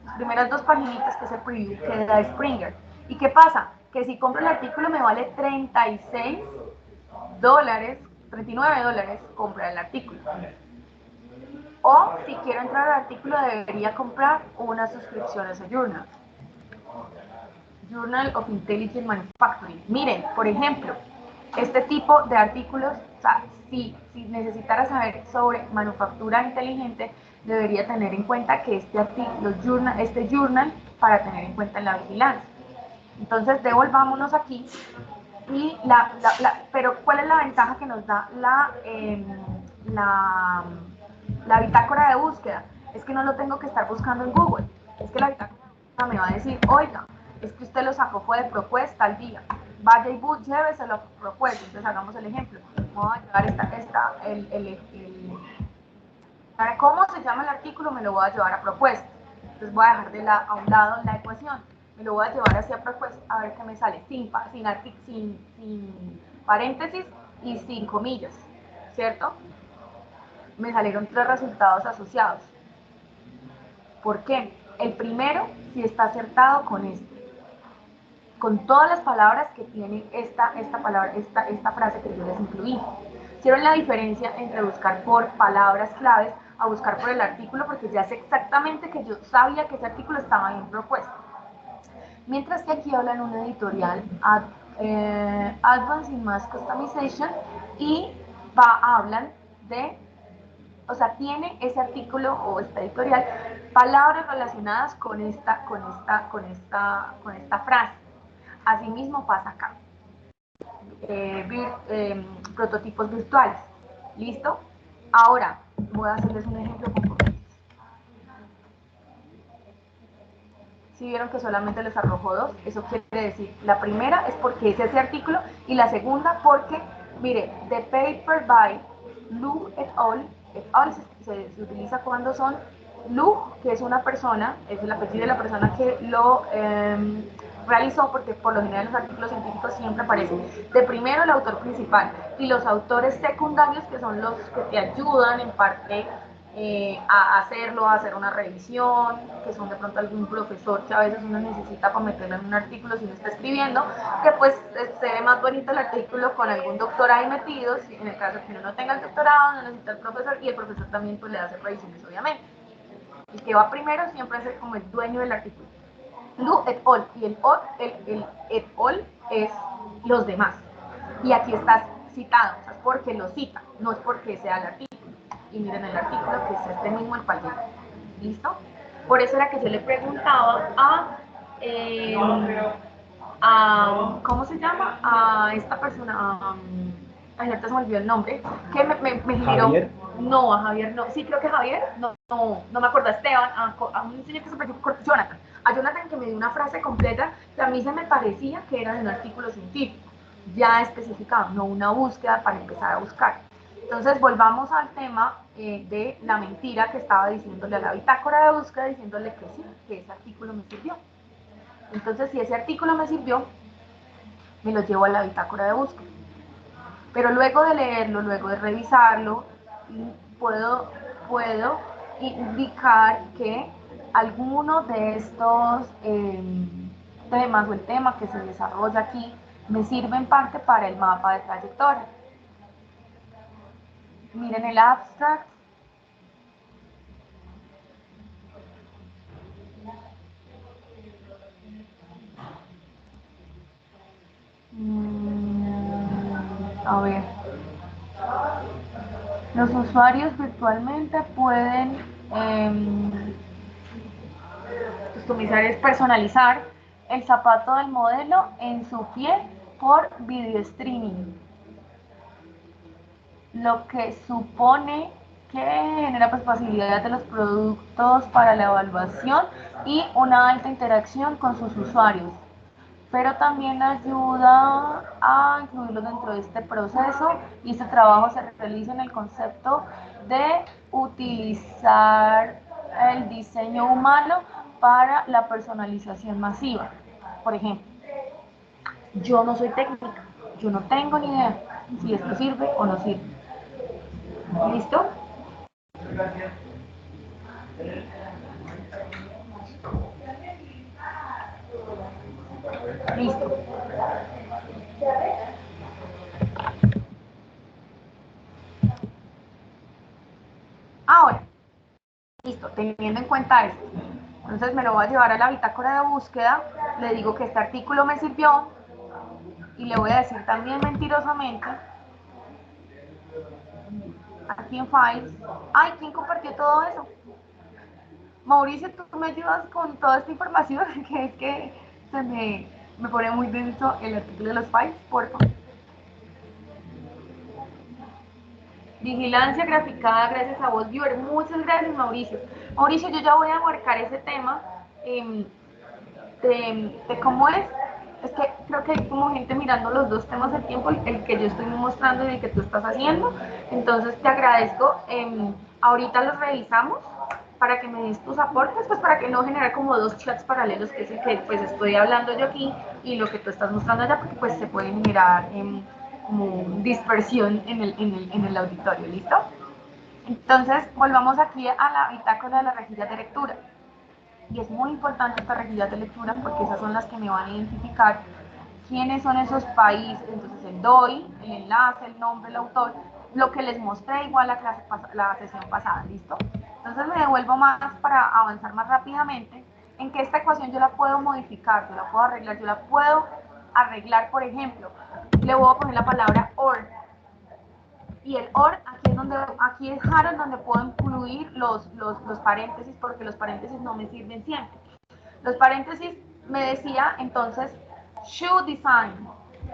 las primeras dos paginitas, que es el preview que da Springer. ¿Y qué pasa? Que si compro el artículo me vale $36, $39 comprar el artículo. O si quiero entrar al artículo debería comprar una suscripción a ese journal. Journal of Intelligent Manufacturing. Miren, por ejemplo, este tipo de artículos, o sea, si necesitara saber sobre manufactura inteligente, debería tener en cuenta que este journal para tener en cuenta en la vigilancia. Entonces, devolvámonos aquí. Y pero ¿cuál es la ventaja que nos da la bitácora de búsqueda? Es que no lo tengo que estar buscando en Google. Es que la bitácora me va a decir, oiga, es que usted lo sacó fue de ProQuest tal día. Vaya y lléveselo a ProQuest. Entonces hagamos el ejemplo. Vamos a llevar ¿cómo se llama el artículo? Me lo voy a llevar a ProQuest. Entonces voy a dejar a un lado la ecuación. Me lo voy a llevar hacia ProQuest a ver qué me sale. Sin paréntesis y sin comillas. ¿Cierto? me salieron 3 resultados asociados. ¿Por qué? El primero sí está acertado con todas las palabras que tiene esta frase que yo les incluí. Hicieron la diferencia entre buscar por palabras claves a buscar por el artículo, porque ya sé exactamente que yo sabía que ese artículo estaba bien propuesto. Mientras que aquí hablan una editorial, Advance in Mass Customization, y hablan de, o sea, tiene ese artículo o esta editorial palabras relacionadas con esta frase. Asimismo pasa acá. Prototipos virtuales. ¿Listo? Ahora voy a hacerles un ejemplo con corrientes. Si vieron que solamente les arrojo 2, eso quiere decir, la primera es porque es ese artículo y la segunda porque, mire, the paper by Lu et al, se utiliza cuando son Lu, que es una persona, es el apellido de la persona que lo realizó, porque por lo general los artículos científicos siempre aparecen de primero el autor principal y los autores secundarios, que son los que te ayudan en parte a hacerlo, a hacer una revisión, que son de pronto algún profesor que a veces uno necesita para meterlo en un artículo si uno está escribiendo, que pues se ve más bonito el artículo con algún doctor ahí metido, si en el caso que uno no tenga el doctorado, no necesita el profesor, y el profesor también pues le hace revisiones obviamente. El que va primero siempre es como el dueño del artículo. Lu et al, y el et al es los demás. Y aquí estás citado, o sea, es porque lo cita, no es porque sea el artículo. Y miren el artículo, que es este mismo el cual viene. ¿Listo? Por eso era que yo le preguntaba ¿cómo se llama? A esta persona, ahorita se me olvidó el nombre, que me generó... Javier. No, a Javier no. Sí, creo que Javier, no me acuerdo, a Esteban, a un señor que se perdió, Jonathan. A Jonathan, que me dio una frase completa que a mí se me parecía que era de un artículo científico, ya especificado, no una búsqueda para empezar a buscar. Entonces volvamos al tema de la mentira que estaba diciéndole a la bitácora de búsqueda, diciéndole que sí, que ese artículo me sirvió. Entonces, si ese artículo me sirvió, me lo llevo a la bitácora de búsqueda. Pero luego de leerlo, luego de revisarlo, puedo indicar que alguno de estos temas o el tema que se desarrolla aquí me sirve en parte para el mapa de trayectoria. Miren el abstract. A ver. Los usuarios virtualmente pueden customizar, es personalizar el zapato del modelo en su pie por video streaming, lo que supone que genera pues, facilidad de los productos para la evaluación y una alta interacción con sus usuarios, pero también ayuda a incluirlos dentro de este proceso, y este trabajo se realiza en el concepto de utilizar el diseño humano para la personalización masiva. Por ejemplo, yo no soy técnica, yo no tengo ni idea si esto sirve o no sirve. ¿Listo? Listo. Ahora, listo, teniendo en cuenta esto, entonces me lo voy a llevar a la bitácora de búsqueda, le digo que este artículo me sirvió y le voy a decir también mentirosamente, aquí en Files, ay, ¿quién compartió todo eso? Mauricio, ¿tú me ayudas con toda esta información? Que es que se me pone muy denso el artículo de los Files, por favor. Vigilancia graficada gracias a vos, viewer. Muchas gracias, Mauricio. Mauricio, yo ya voy a marcar ese tema de cómo es. Es que creo que hay como gente mirando los dos temas al tiempo, el que yo estoy mostrando y el que tú estás haciendo. Entonces te agradezco. Ahorita los revisamos para que me des tus aportes, pues para que no generar como dos chats paralelos, que es el que pues estoy hablando yo aquí y lo que tú estás mostrando allá, porque pues se puede generar como dispersión en el auditorio. ¿Listo? Entonces, volvamos aquí a la bitácora de las rejillas de lectura. Y es muy importante estas rejillas de lectura porque esas son las que me van a identificar quiénes son esos países. Entonces, el DOI, el enlace, el nombre, el autor, lo que les mostré igual la sesión pasada, ¿listo? Entonces me devuelvo más para avanzar más rápidamente en que esta ecuación yo la puedo modificar, yo la puedo arreglar, yo la puedo arreglar, por ejemplo, le voy a poner la palabra OR, y el OR aquí es Harold donde puedo incluir los paréntesis porque los paréntesis no me sirven siempre. Los paréntesis me decía entonces shoe design,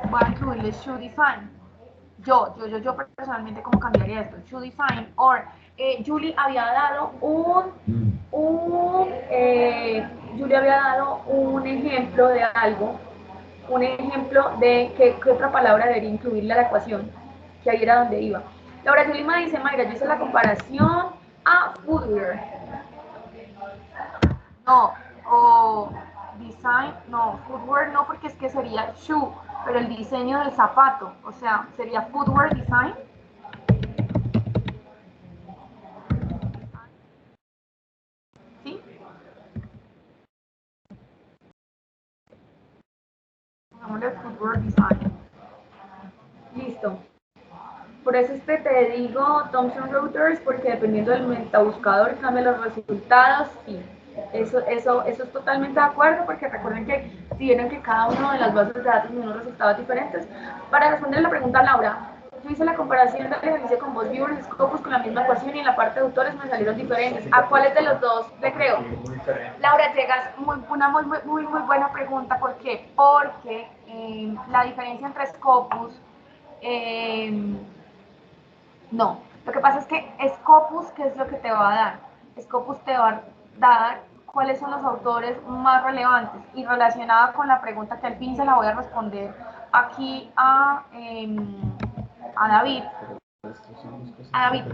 voy a incluirle shoe design. Yo personalmente, ¿cómo cambiaría esto? Shoe design or Julie había dado Julie había dado un ejemplo de algo, un ejemplo de qué otra palabra debería incluirle a la ecuación, que ahí era donde iba. Laura Yulima dice, Mayra, yo hice la comparación a footwear. No, o design, no, footwear no, porque es que sería shoe, pero el diseño del zapato, o sea, sería footwear design. ¿Sí? Pongámosle footwear design. Listo. Por eso te digo Thomson Reuters, porque dependiendo del metabuscador cambia los resultados. Sí, eso es totalmente de acuerdo, porque recuerden que si vieron que cada uno de las bases de datos tiene unos resultados diferentes. Para responder la pregunta, Laura, yo hice la comparación del ejercicio con VosViewer y Scopus con la misma ecuación y en la parte de autores me salieron diferentes. ¿A cuáles de los dos le creo? Laura, llegas una muy buena pregunta. ¿Por qué? Porque la diferencia entre Scopus eh, no, lo que pasa es que Scopus, ¿qué es lo que te va a dar? Scopus te va a dar cuáles son los autores más relevantes y relacionada con la pregunta que al fin se la voy a responder aquí a David. A David.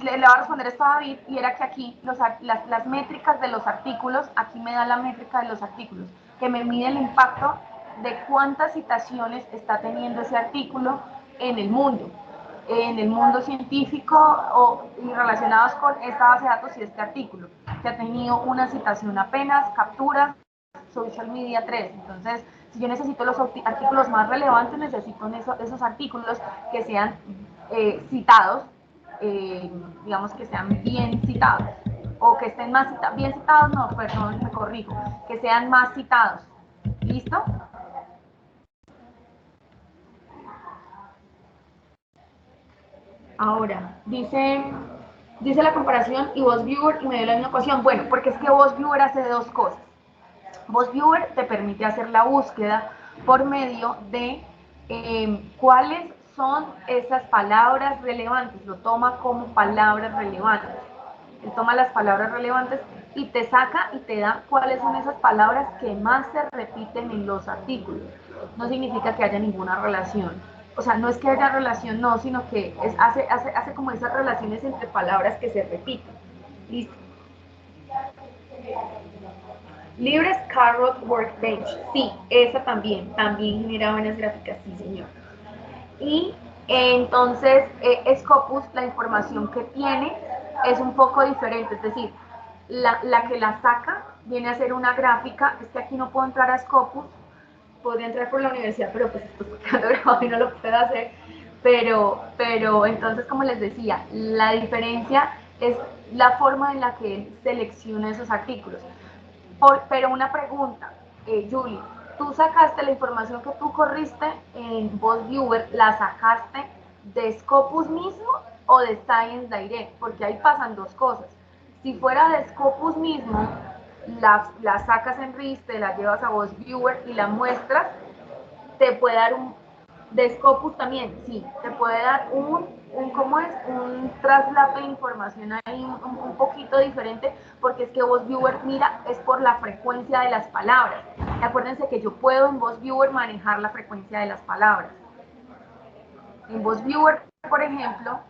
Le voy a responder esto a David y era que aquí las métricas de los artículos, aquí me da la métrica de los artículos, que me mide el impacto de cuántas citaciones está teniendo ese artículo en el mundo científico y relacionados con esta base de datos y este artículo, que ha tenido una citación apenas, capturas, social media 3. Entonces, si yo necesito los artículos más relevantes, necesito esos artículos que sean citados, digamos que sean bien citados, o que estén más bien citados, no, perdón, me corrijo, que sean más citados. ¿Listo? Ahora, dice la comparación y VosViewer y me dio la misma ecuación. Bueno, porque es que VosViewer hace dos cosas. VosViewer te permite hacer la búsqueda por medio de cuáles son esas palabras relevantes. Lo toma como palabras relevantes. Él toma las palabras relevantes y te saca y te da cuáles son esas palabras que más se repiten en los artículos. No significa que haya ninguna relación. O sea, no es que haya relación, no, sino que hace como esas relaciones entre palabras que se repiten. Listo. Libres Carrot Workbench. Sí, esa también genera buenas gráficas, sí, señor. Y entonces Scopus, la información que tiene es un poco diferente, es decir, la que la saca viene a ser una gráfica. Es que aquí no puedo entrar a Scopus, podría entrar por la universidad, pero pues esto está quedando grabado y no lo puedo hacer. Pero entonces, como les decía, la diferencia es la forma en la que él selecciona esos artículos. Pero una pregunta, Julie, ¿tú sacaste la información que tú corriste en VosViewer, la sacaste de Scopus mismo o de Science Direct? Porque ahí pasan dos cosas. Si fuera de Scopus mismo, la sacas en RIS, te la llevas a VosViewer y la muestras, te puede dar de Scopus también, sí, te puede dar ¿cómo es? Un traslape de información ahí un poquito diferente, porque es que VosViewer mira, es por la frecuencia de las palabras. Acuérdense que yo puedo en VosViewer manejar la frecuencia de las palabras. En VosViewer, por ejemplo,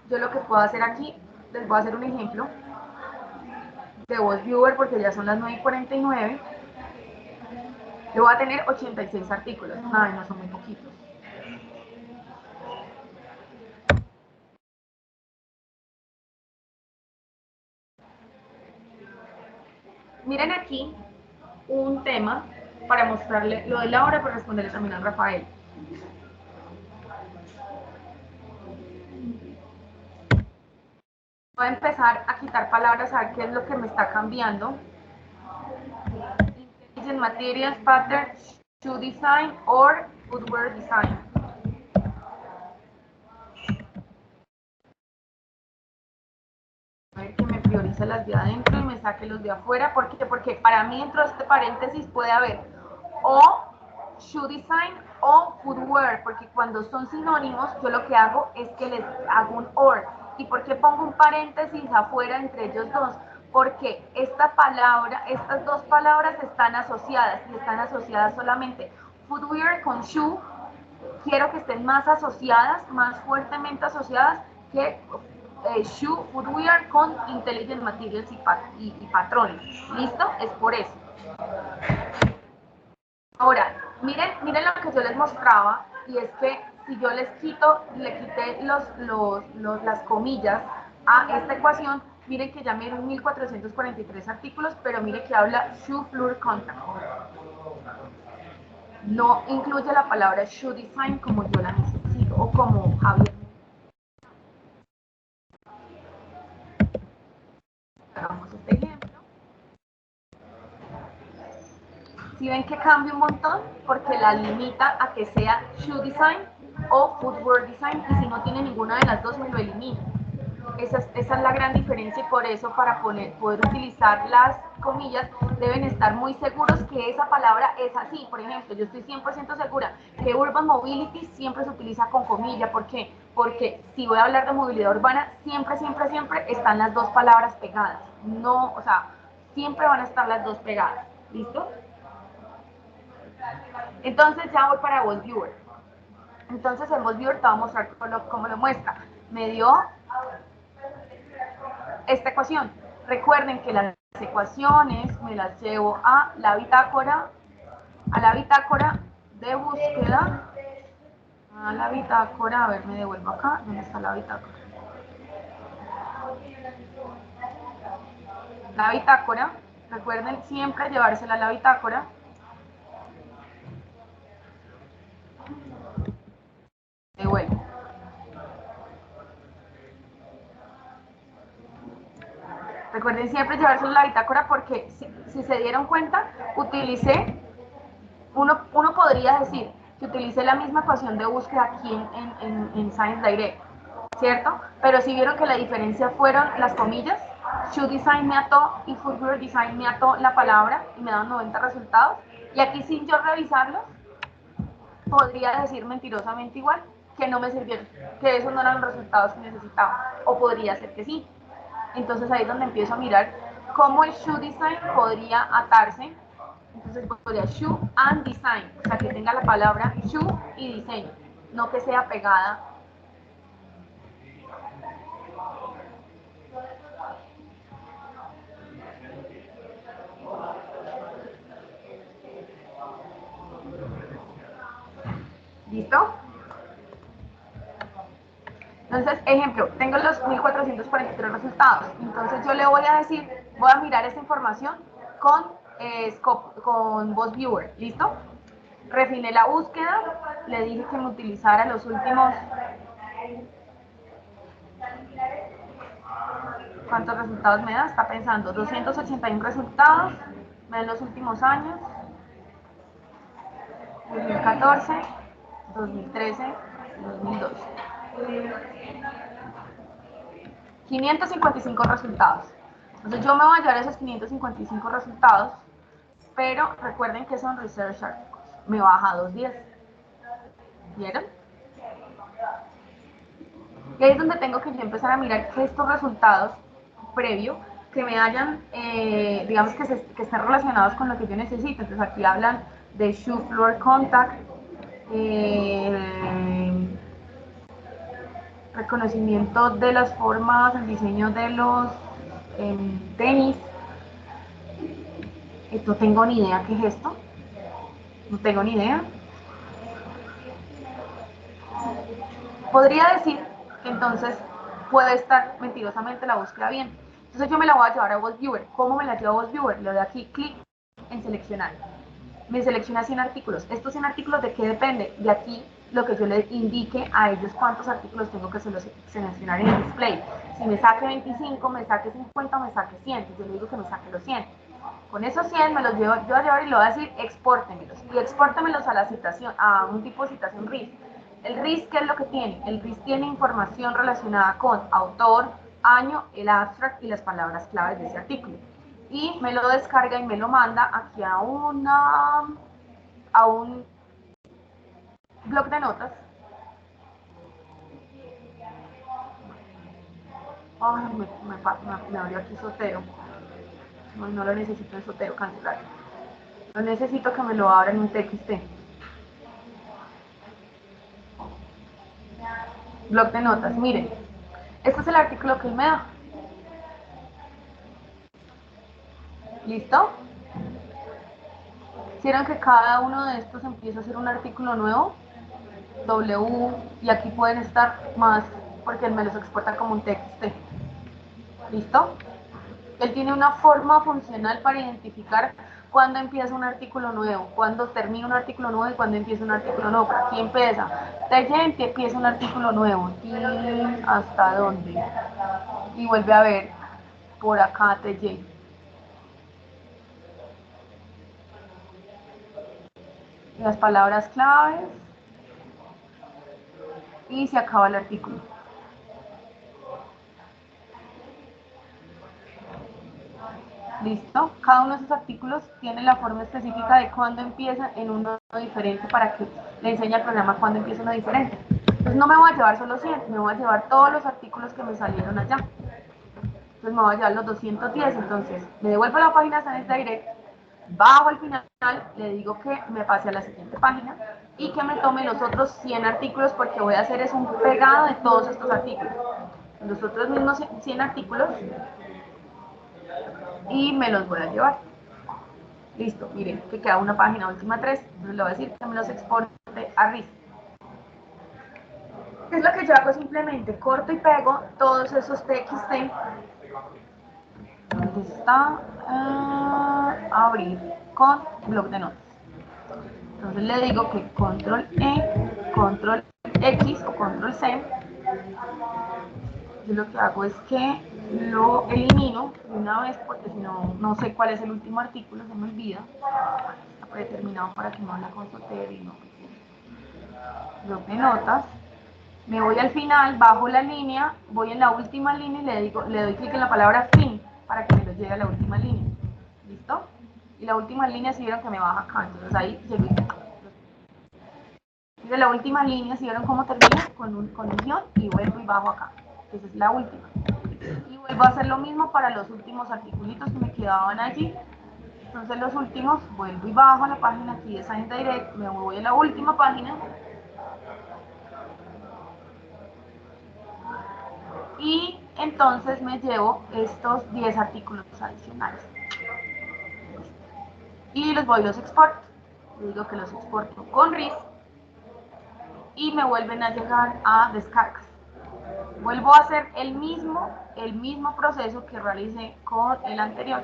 yo lo que puedo hacer aquí, les voy a hacer un ejemplo de VosViewer porque ya son las 9:49. Yo voy a tener 86 artículos. Ay, no son muy poquitos. Miren aquí un tema para mostrarle lo de Laura, para responderle también a Rafael. Voy a empezar a quitar palabras, a ver qué es lo que me está cambiando. Intelligent Materials Pattern, Shoe Design or Footwear Design. A ver que me priorice las de adentro y me saque los de afuera. ¿Por qué? Porque para mí dentro de este paréntesis puede haber o shoe design o footwear, porque cuando son sinónimos yo lo que hago es que les hago un or. ¿Y por qué pongo un paréntesis afuera entre ellos dos? Porque esta palabra, estas dos palabras están asociadas y están asociadas solamente footwear con shoe. Quiero que estén más asociadas, más fuertemente asociadas que shoe, footwear con intelligent materials y patrones. ¿Listo? Es por eso. Ahora, miren lo que yo les mostraba, y es que si yo les quito, le quité las comillas a esta ecuación, miren que ya me dieron 1443 artículos, pero miren que habla shoe fluor contact. No incluye la palabra shoe design como yo la necesito, o como Javier. Hagamos este ejemplo. Si ven que cambia un montón, porque la limita a que sea shoe design o footwear design, y si no tiene ninguna de las dos me lo elimina. Esa es la gran diferencia, y por eso para poder utilizar las comillas deben estar muy seguros que esa palabra es así. Por ejemplo, yo estoy 100% segura que Urban Mobility siempre se utiliza con comilla. ¿Por qué? Porque si voy a hablar de movilidad urbana, siempre están las dos palabras pegadas. No, o sea, siempre van a estar las dos pegadas. ¿Listo? Entonces ya voy para VoiceViewer. Entonces en VoiceViewer te voy a mostrar cómo lo muestra. Me dio esta ecuación. Recuerden que las ecuaciones me las llevo a la bitácora de búsqueda, a ver, me devuelvo acá, ¿dónde está la bitácora? La bitácora, recuerden siempre llevársela a la bitácora. Devuelvo. Recuerden siempre llevársela a la bitácora, porque si se dieron cuenta, uno podría decir que utilicé la misma ecuación de búsqueda aquí en Science Direct, ¿cierto? Pero si vieron que la diferencia fueron las comillas, Shoe Design me ató y Footwear Design me ató la palabra y me dan 90 resultados. Y aquí, sin yo revisarlos, podría decir mentirosamente igual que no me sirvieron, que esos no eran los resultados que necesitaba. O podría ser que sí. Entonces ahí es donde empiezo a mirar cómo el Shoe Design podría atarse. Entonces podría shoe and design, o sea, que tenga la palabra shoe y diseño, no que sea pegada. ¿Listo? Entonces, ejemplo, tengo los 1443 resultados. Entonces yo le voy a decir, voy a mirar esta información con VoiceViewer. ¿Listo? Refiné la búsqueda, le dije que me utilizara los últimos. ¿Cuántos resultados me da? Está pensando, 281 resultados, me dan los últimos años, 2014, 2013, 2012. 555 resultados. Entonces yo me voy a llevar esos 555 resultados, pero recuerden que son Research Articles. Me baja 210. ¿Vieron? Y ahí es donde tengo que yo empezar a mirar que estos resultados previo que me hayan, digamos que estén relacionados con lo que yo necesito. Entonces aquí hablan de shoe floor contact, reconocimiento de las formas, el diseño de los tenis. No tengo ni idea qué es esto. No tengo ni idea. Podría decir que entonces puede estar mentirosamente la búsqueda bien. Entonces yo me la voy a llevar a VozViewer. ¿Cómo me la llevo a VozViewer? Le doy aquí clic en seleccionar. Me selecciona 100 artículos. ¿Estos 100 artículos de qué depende? De aquí lo que yo les indique a ellos cuántos artículos tengo que seleccionar en el display. Si me saque 25, me saque 50, me saque 100. Entonces yo le digo que me saque los 100. Con esos 100 me los llevo yo a llevar y le voy a decir expórtemelos. Y expórtemelos a la citación, a un tipo de citación RIS. El RIS, ¿qué es lo que tiene? El RIS tiene información relacionada con autor, año, el abstract y las palabras claves de ese artículo. Y me lo descarga y me lo manda aquí a un blog de notas. Ay, me abrió aquí Sotero. No lo necesito en Sotero, cancelar. No necesito que me lo abra en un TXT. Blog de notas, miren. Este es el artículo que él me da. ¿Listo? ¿Vieron que cada uno de estos empieza a hacer un artículo nuevo? W, y aquí pueden estar más porque él me los exporta como un TXT. ¿Listo? Él tiene una forma funcional para identificar cuándo empieza un artículo nuevo, cuándo termina un artículo nuevo y cuándo empieza un artículo nuevo. Aquí empieza. TY empieza un artículo nuevo. ¿Y hasta dónde? Y vuelve a ver por acá TY. Las palabras claves. Y se acaba el artículo. ¿Listo? Cada uno de esos artículos tiene la forma específica de cuándo empieza en uno diferente para que le enseñe al programa cuándo empieza uno diferente. Entonces no me voy a llevar solo 100, me voy a llevar todos los artículos que me salieron allá. Entonces me voy a llevar los 210, entonces me devuelvo a la página Science Direct, bajo al final, le digo que me pase a la siguiente página y que me tome los otros 100 artículos porque voy a hacer es un pegado de todos estos artículos. Los otros mismos 100 artículos y me los voy a llevar. Listo, miren, que queda una página última 3, entonces le voy a decir que me los exporte a RIS. ¿Qué es lo que yo hago? Simplemente corto y pego todos esos TXT. ¿Dónde está? Abrir con blog de notas. Entonces le digo que control E, control X o control C. Yo lo que hago es que lo elimino de una vez porque si no, no sé cuál es el último artículo, se me olvida. Está predeterminado para que no la consulte y no. Blog de notas. Me voy al final, bajo la línea, voy en la última línea y le doy clic en la palabra fin para que me lo lleve a la última línea. ¿Listo? Y la última línea si vieron que me baja acá, entonces ahí llego y de la última línea si vieron cómo termina con un guión y vuelvo y bajo acá. Esa es la última. Y vuelvo a hacer lo mismo para los últimos articulitos que me quedaban allí. Entonces los últimos, vuelvo y bajo a la página aquí de Science Direct, me voy a la última página y entonces me llevo estos 10 artículos adicionales y los voy y los exporto. Les digo que los exporto con RIS y me vuelven a llegar a descargas. Vuelvo a hacer el mismo proceso que realicé con el anterior.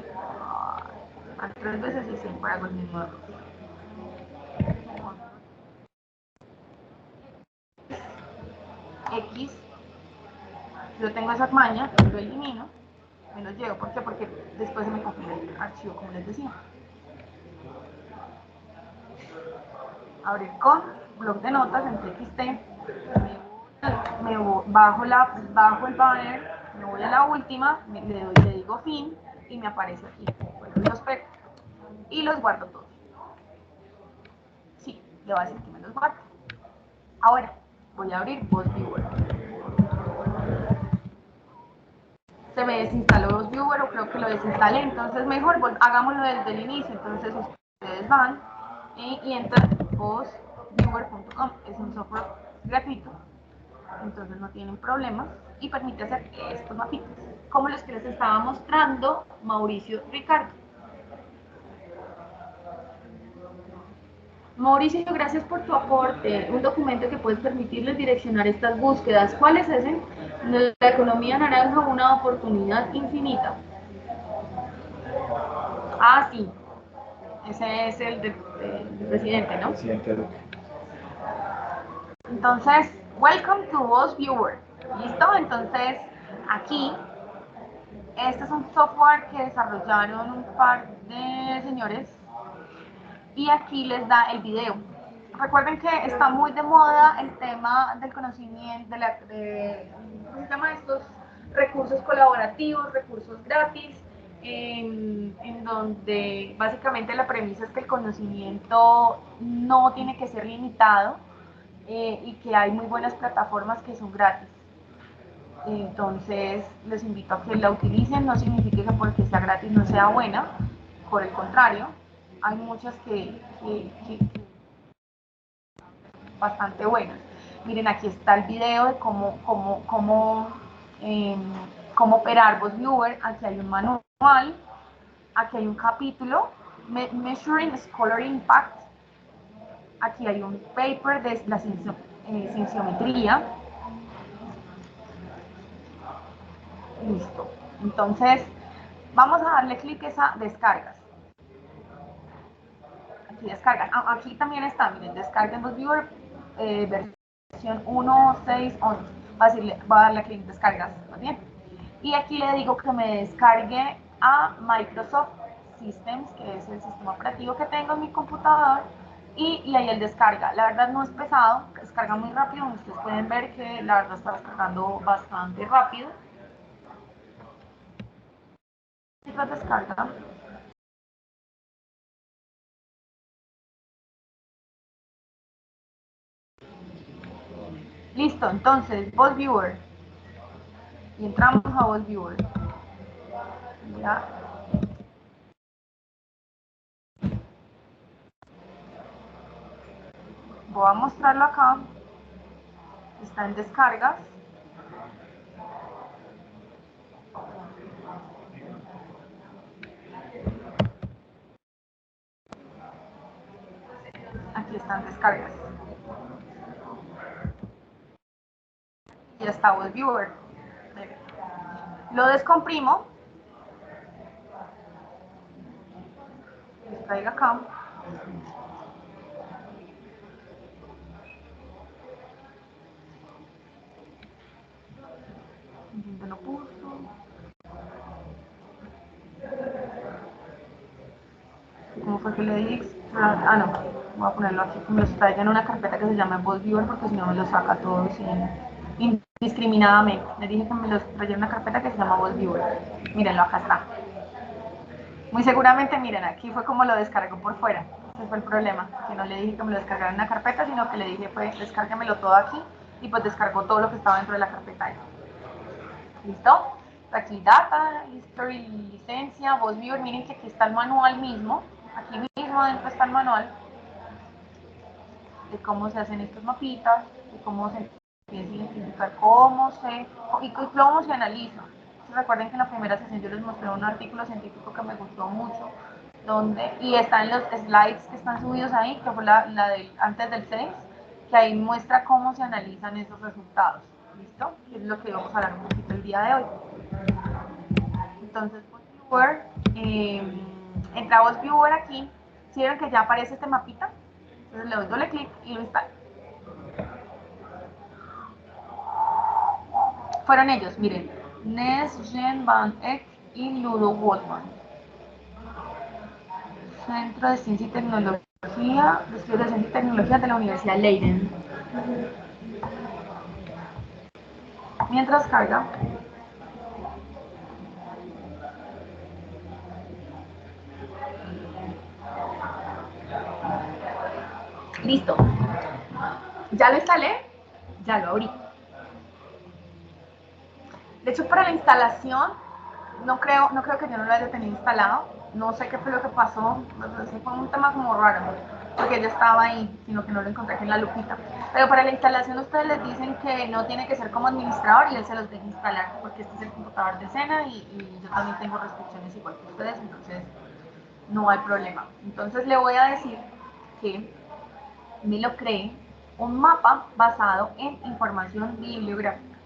3 veces y siempre hago el mismo error. X, yo tengo esa maña, lo elimino, me lo llevo. ¿Por qué? Porque después se me configura el archivo, como les decía. Abrir con blog de notas en TXT, bajo el banner, me voy a la última, le digo fin y me aparece aquí. Bueno, los pego y los guardo todos. Sí, le voy a decir que me los guarde. Ahora voy a abrir VozViewer. Se me desinstaló VozViewer o creo que lo desinstalé, entonces mejor hagámoslo desde el inicio. Entonces ustedes van y entran vozviewer.com, es un software gratuito, entonces no tienen problemas y permite hacer estos mapitas como los que les estaba mostrando Mauricio Ricardo. Mauricio, gracias por tu aporte. Un documento que puede permitirles direccionar estas búsquedas. ¿Cuál es ese? La economía naranja, una oportunidad infinita. Ah, sí, ese es el del presidente, ¿no? Presidente Duque. Entonces, welcome to Voz Viewer. ¿Listo? Entonces, aquí, este es un software que desarrollaron un par de señores y aquí les da el video. Recuerden que está muy de moda el tema del conocimiento, ¿cómo se llama? Estos recursos colaborativos, recursos gratis, en donde básicamente la premisa es que el conocimiento no tiene que ser limitado y que hay muy buenas plataformas que son gratis. Entonces les invito a que la utilicen, no significa que porque sea gratis no sea buena, por el contrario, hay muchas que bastante buenas. Miren, aquí está el video de cómo operar VozViewer. Aquí hay un manual, aquí hay un capítulo, Measuring Scholar Impact. Aquí hay un paper de la cienciometría. Listo. Entonces, vamos a darle clic a descargas. Aquí descargan. Aquí también está, miren, descarguen VozViewer versión 1.6.11. Va a darle clic descargas, ¿está bien? Y aquí le digo que me descargue a Microsoft Systems, que es el sistema operativo que tengo en mi computador, y ahí él descarga. La verdad no es pesado, descarga muy rápido. Ustedes pueden ver que la verdad está descargando bastante rápido. La descarga. Listo, entonces, VozViewer. Y entramos a VozViewer. ¿Ya? Voy a mostrarlo acá. Está en descargas. Aquí están descargas. Y está VozViewer. Lo descomprimo. Traiga acá. ¿Dónde lo puso? ¿Cómo fue que le dije? Ah, no. Voy a ponerlo aquí. Me lo traiga en una carpeta que se llama VozViewer porque si no me lo saca todo indiscriminadamente. Le dije que me lo traiga en una carpeta que se llama VozViewer. Mírenlo, acá está. Muy seguramente, miren, aquí fue como lo descargó por fuera. Ese fue el problema. Que no le dije que me lo descargara en una carpeta, sino que le dije, pues, descárguemelo todo aquí. Y pues descargó todo lo que estaba dentro de la carpeta. ¿Listo? Aquí data, history, licencia, VozViewer. Miren que aquí está el manual mismo. Aquí mismo adentro está el manual de cómo se hacen estos mapitas, de cómo se empieza a identificar cómo se analiza. Recuerden que en la primera sesión yo les mostré un artículo científico que me gustó mucho, y están los slides que están subidos ahí, que fue la del antes del 6, que ahí muestra cómo se analizan esos resultados. ¿Listo? Que es lo que vamos a hablar un poquito el día de hoy. Entonces, VozViewer, entra VozViewer aquí, ¿sí vieron que ya aparece este mapita? Entonces le doy doble clic y lo instalo. Fueron ellos, miren, Nes, Jen Van Eck y Ludo Wolfman. Centro de Ciencia y Tecnología, de Estudios de Ciencia y Tecnología de la Universidad Leiden. Mientras carga, listo. Ya lo instalé, ya lo abrí. De hecho, para la instalación, no creo que yo no lo haya tenido instalado. No sé qué fue lo que pasó. Fue un tema como raro, porque yo estaba ahí, sino que no lo encontré aquí en la lupita. Pero para la instalación ustedes les dicen que no tiene que ser como administrador y él se los deja instalar, porque este es el computador de Sena y yo también tengo restricciones igual que ustedes, entonces no hay problema. Entonces le voy a decir que me lo cree un mapa basado en información bibliográfica.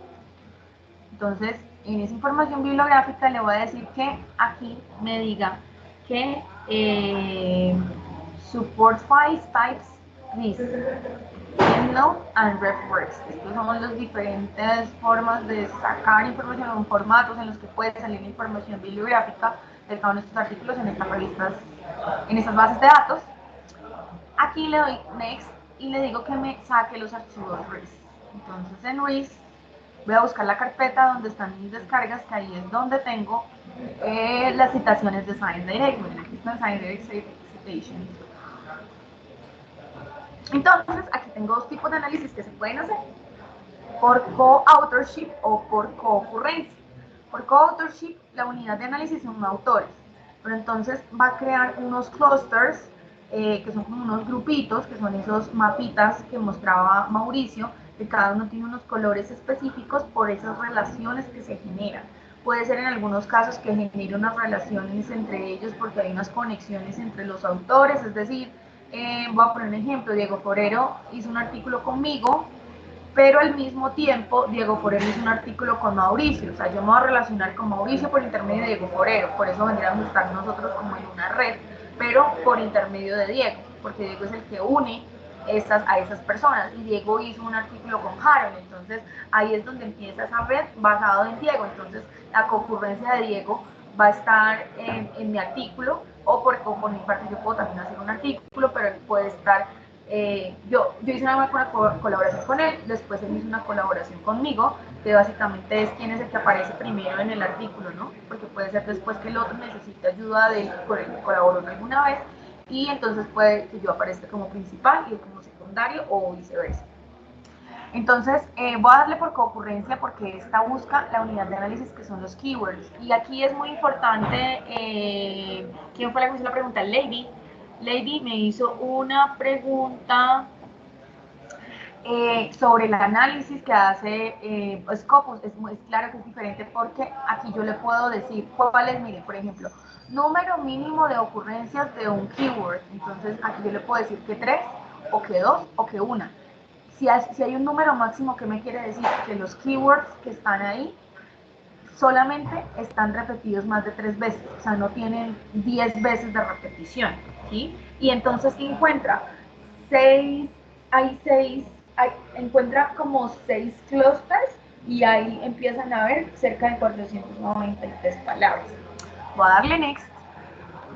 Entonces, en esa información bibliográfica le voy a decir que aquí me diga que support files types this, EndNote and RefWorks. Estos son las diferentes formas de sacar información en formatos en los que puede salir información bibliográfica de cada uno de estos artículos en estas revistas, en estas bases de datos. Aquí le doy Next y le digo que me saque los archivos RIS. Entonces en RIS voy a buscar la carpeta donde están mis descargas, que ahí es donde tengo las citaciones de ScienceDirect. Aquí está ScienceDirect Citation. Entonces aquí tengo dos tipos de análisis que se pueden hacer: por co-authorship o por co-ocurrencia. Por co-authorship, la unidad de análisis son autores, pero entonces va a crear unos clusters que son como unos grupitos, que son esos mapitas que mostraba Mauricio, que cada uno tiene unos colores específicos por esas relaciones que se generan. Puede ser en algunos casos que genere unas relaciones entre ellos porque hay unas conexiones entre los autores, es decir, voy a poner un ejemplo: Diego Forero hizo un artículo conmigo, pero al mismo tiempo Diego Forero hizo un artículo con Mauricio. O sea, yo me voy a relacionar con Mauricio por intermedio de Diego Forero, por eso vendríamos a estar nosotros como en una red, pero por intermedio de Diego, porque Diego es el que une a esas personas, y Diego hizo un artículo con Harold. Entonces ahí es donde empieza esa red basado en Diego. Entonces la concurrencia de Diego va a estar en mi artículo, o por mi parte yo puedo también hacer un artículo, pero él puede estar, yo hice una colaboración con él, después él hizo una colaboración conmigo, que básicamente es quién es el que aparece primero en el artículo, ¿no? Porque puede ser después que el otro necesite ayuda de él, con el que colaboró alguna vez, y entonces puede que yo aparezca como principal y él como secundario, o viceversa. Entonces, voy a darle por concurrencia porque esta busca la unidad de análisis, que son los keywords. Y aquí es muy importante, ¿quién fue la que hizo la pregunta? Lady. Lady me hizo una pregunta sobre el análisis que hace Scopus. Es claro que es diferente porque aquí yo le puedo decir cuál es, mire, por ejemplo, número mínimo de ocurrencias de un keyword. Entonces aquí yo le puedo decir que 3, o que 2, o que 1. Si hay un número máximo, ¿qué me quiere decir? Que los keywords que están ahí solamente están repetidos más de 3 veces, o sea, no tienen 10 veces de repetición, ¿sí? Y entonces encuentra 6, encuentra como 6 clusters, y ahí empiezan a ver cerca de 493 palabras. Voy a darle Next.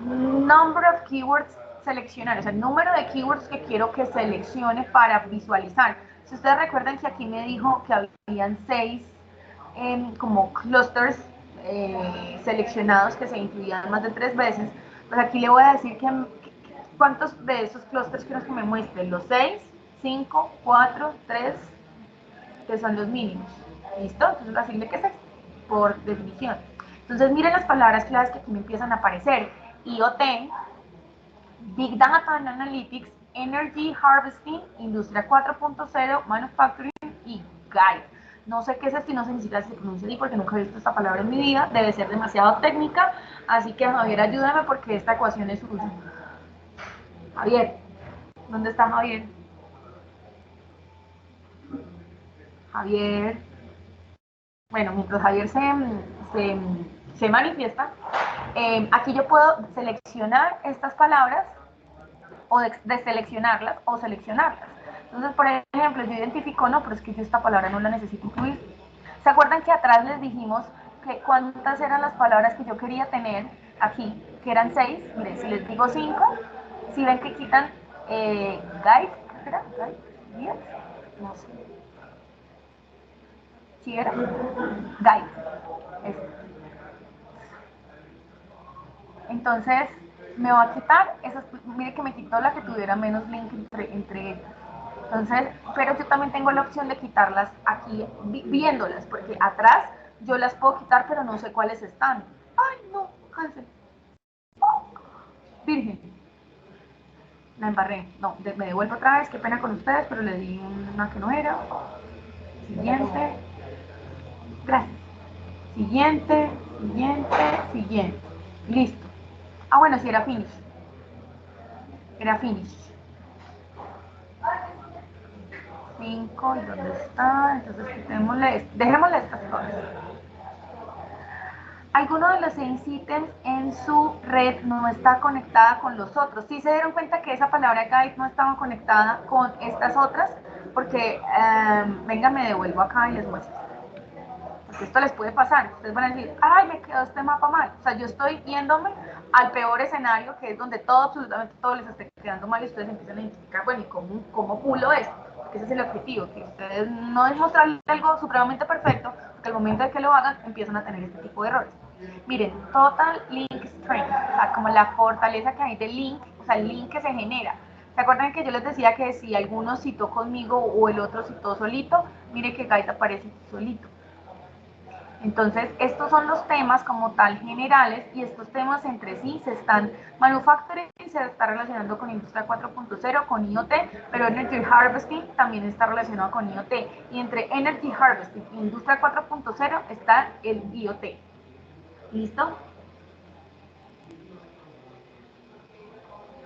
Number of keywords seleccionar, o sea, el número de keywords que quiero que seleccione para visualizar. Si ustedes recuerdan que aquí me dijo que habían 6 como clusters seleccionados que se incluían más de 3 veces, pues aquí le voy a decir cuántos de esos clusters quiero que me muestren: los 6, 5, 4, 3, que son los mínimos. ¿Listo? Entonces la asigne que es este, por definición. Entonces miren las palabras claves que aquí me empiezan a aparecer: IoT, Big Data and Analytics, Energy Harvesting, Industria 4.0, Manufacturing y Guide. No sé qué es esto y no sé ni siquiera si se pronuncia así porque nunca he visto esta palabra en mi vida. Debe ser demasiado técnica, así que Javier, ayúdame porque esta ecuación es suya. Javier, ¿dónde está Javier? Javier. Bueno, mientras Javier se manifiesta, aquí yo puedo seleccionar estas palabras, o deseleccionarlas o seleccionarlas. Entonces, por ejemplo, yo identifico, no, pero es que yo esta palabra no la necesito incluir. ¿Se acuerdan que atrás les dijimos que cuántas eran las palabras que yo quería tener aquí? Que eran 6. Miren, si les digo 5, si ven que quitan guide, ¿qué era? ¿Guide? No sé. ¿Sí era? Guide. Entonces, me va a quitar esas, mire que me quitó la que tuviera menos link entre ellas. Entonces, pero yo también tengo la opción de quitarlas aquí viéndolas, porque atrás yo las puedo quitar, pero no sé cuáles están. Ay, no, cancel. Oh, virgen, la embarré. No, me devuelvo otra vez, qué pena con ustedes, pero le di una que no era. Siguiente. Gracias. Siguiente, siguiente, siguiente. Listo. Ah, bueno, sí, era finish. Era finish. 5, ¿y dónde está? Entonces quitémosle, dejémosle estas cosas. alguno de los 6 ítems en su red no está conectada con los otros. ¿Sí se dieron cuenta que esa palabra guide no estaba conectada con estas otras? Porque, venga, me devuelvo acá y les muestro. Porque esto les puede pasar. Ustedes van a decir, ay, me quedó este mapa mal. O sea, yo estoy yéndome al peor escenario, que es donde todo, absolutamente todo les esté quedando mal y ustedes empiezan a identificar, bueno, ¿y cómo pulo esto? Porque ese es el objetivo, que ustedes no es mostrarles algo supremamente perfecto, porque al momento de que lo hagan, empiezan a tener este tipo de errores. Miren, total link strength, o sea, como la fortaleza que hay de link, o sea, el link que se genera. ¿Se acuerdan que yo les decía que si alguno citó conmigo o el otro citó solito? Mire que Gaita aparece solito. Entonces, estos son los temas como tal generales y estos temas entre sí se están, manufacturing se está relacionando con Industria 4.0, con IoT, pero Energy Harvesting también está relacionado con IoT. Y entre Energy Harvesting e Industria 4.0 está el IoT. ¿Listo?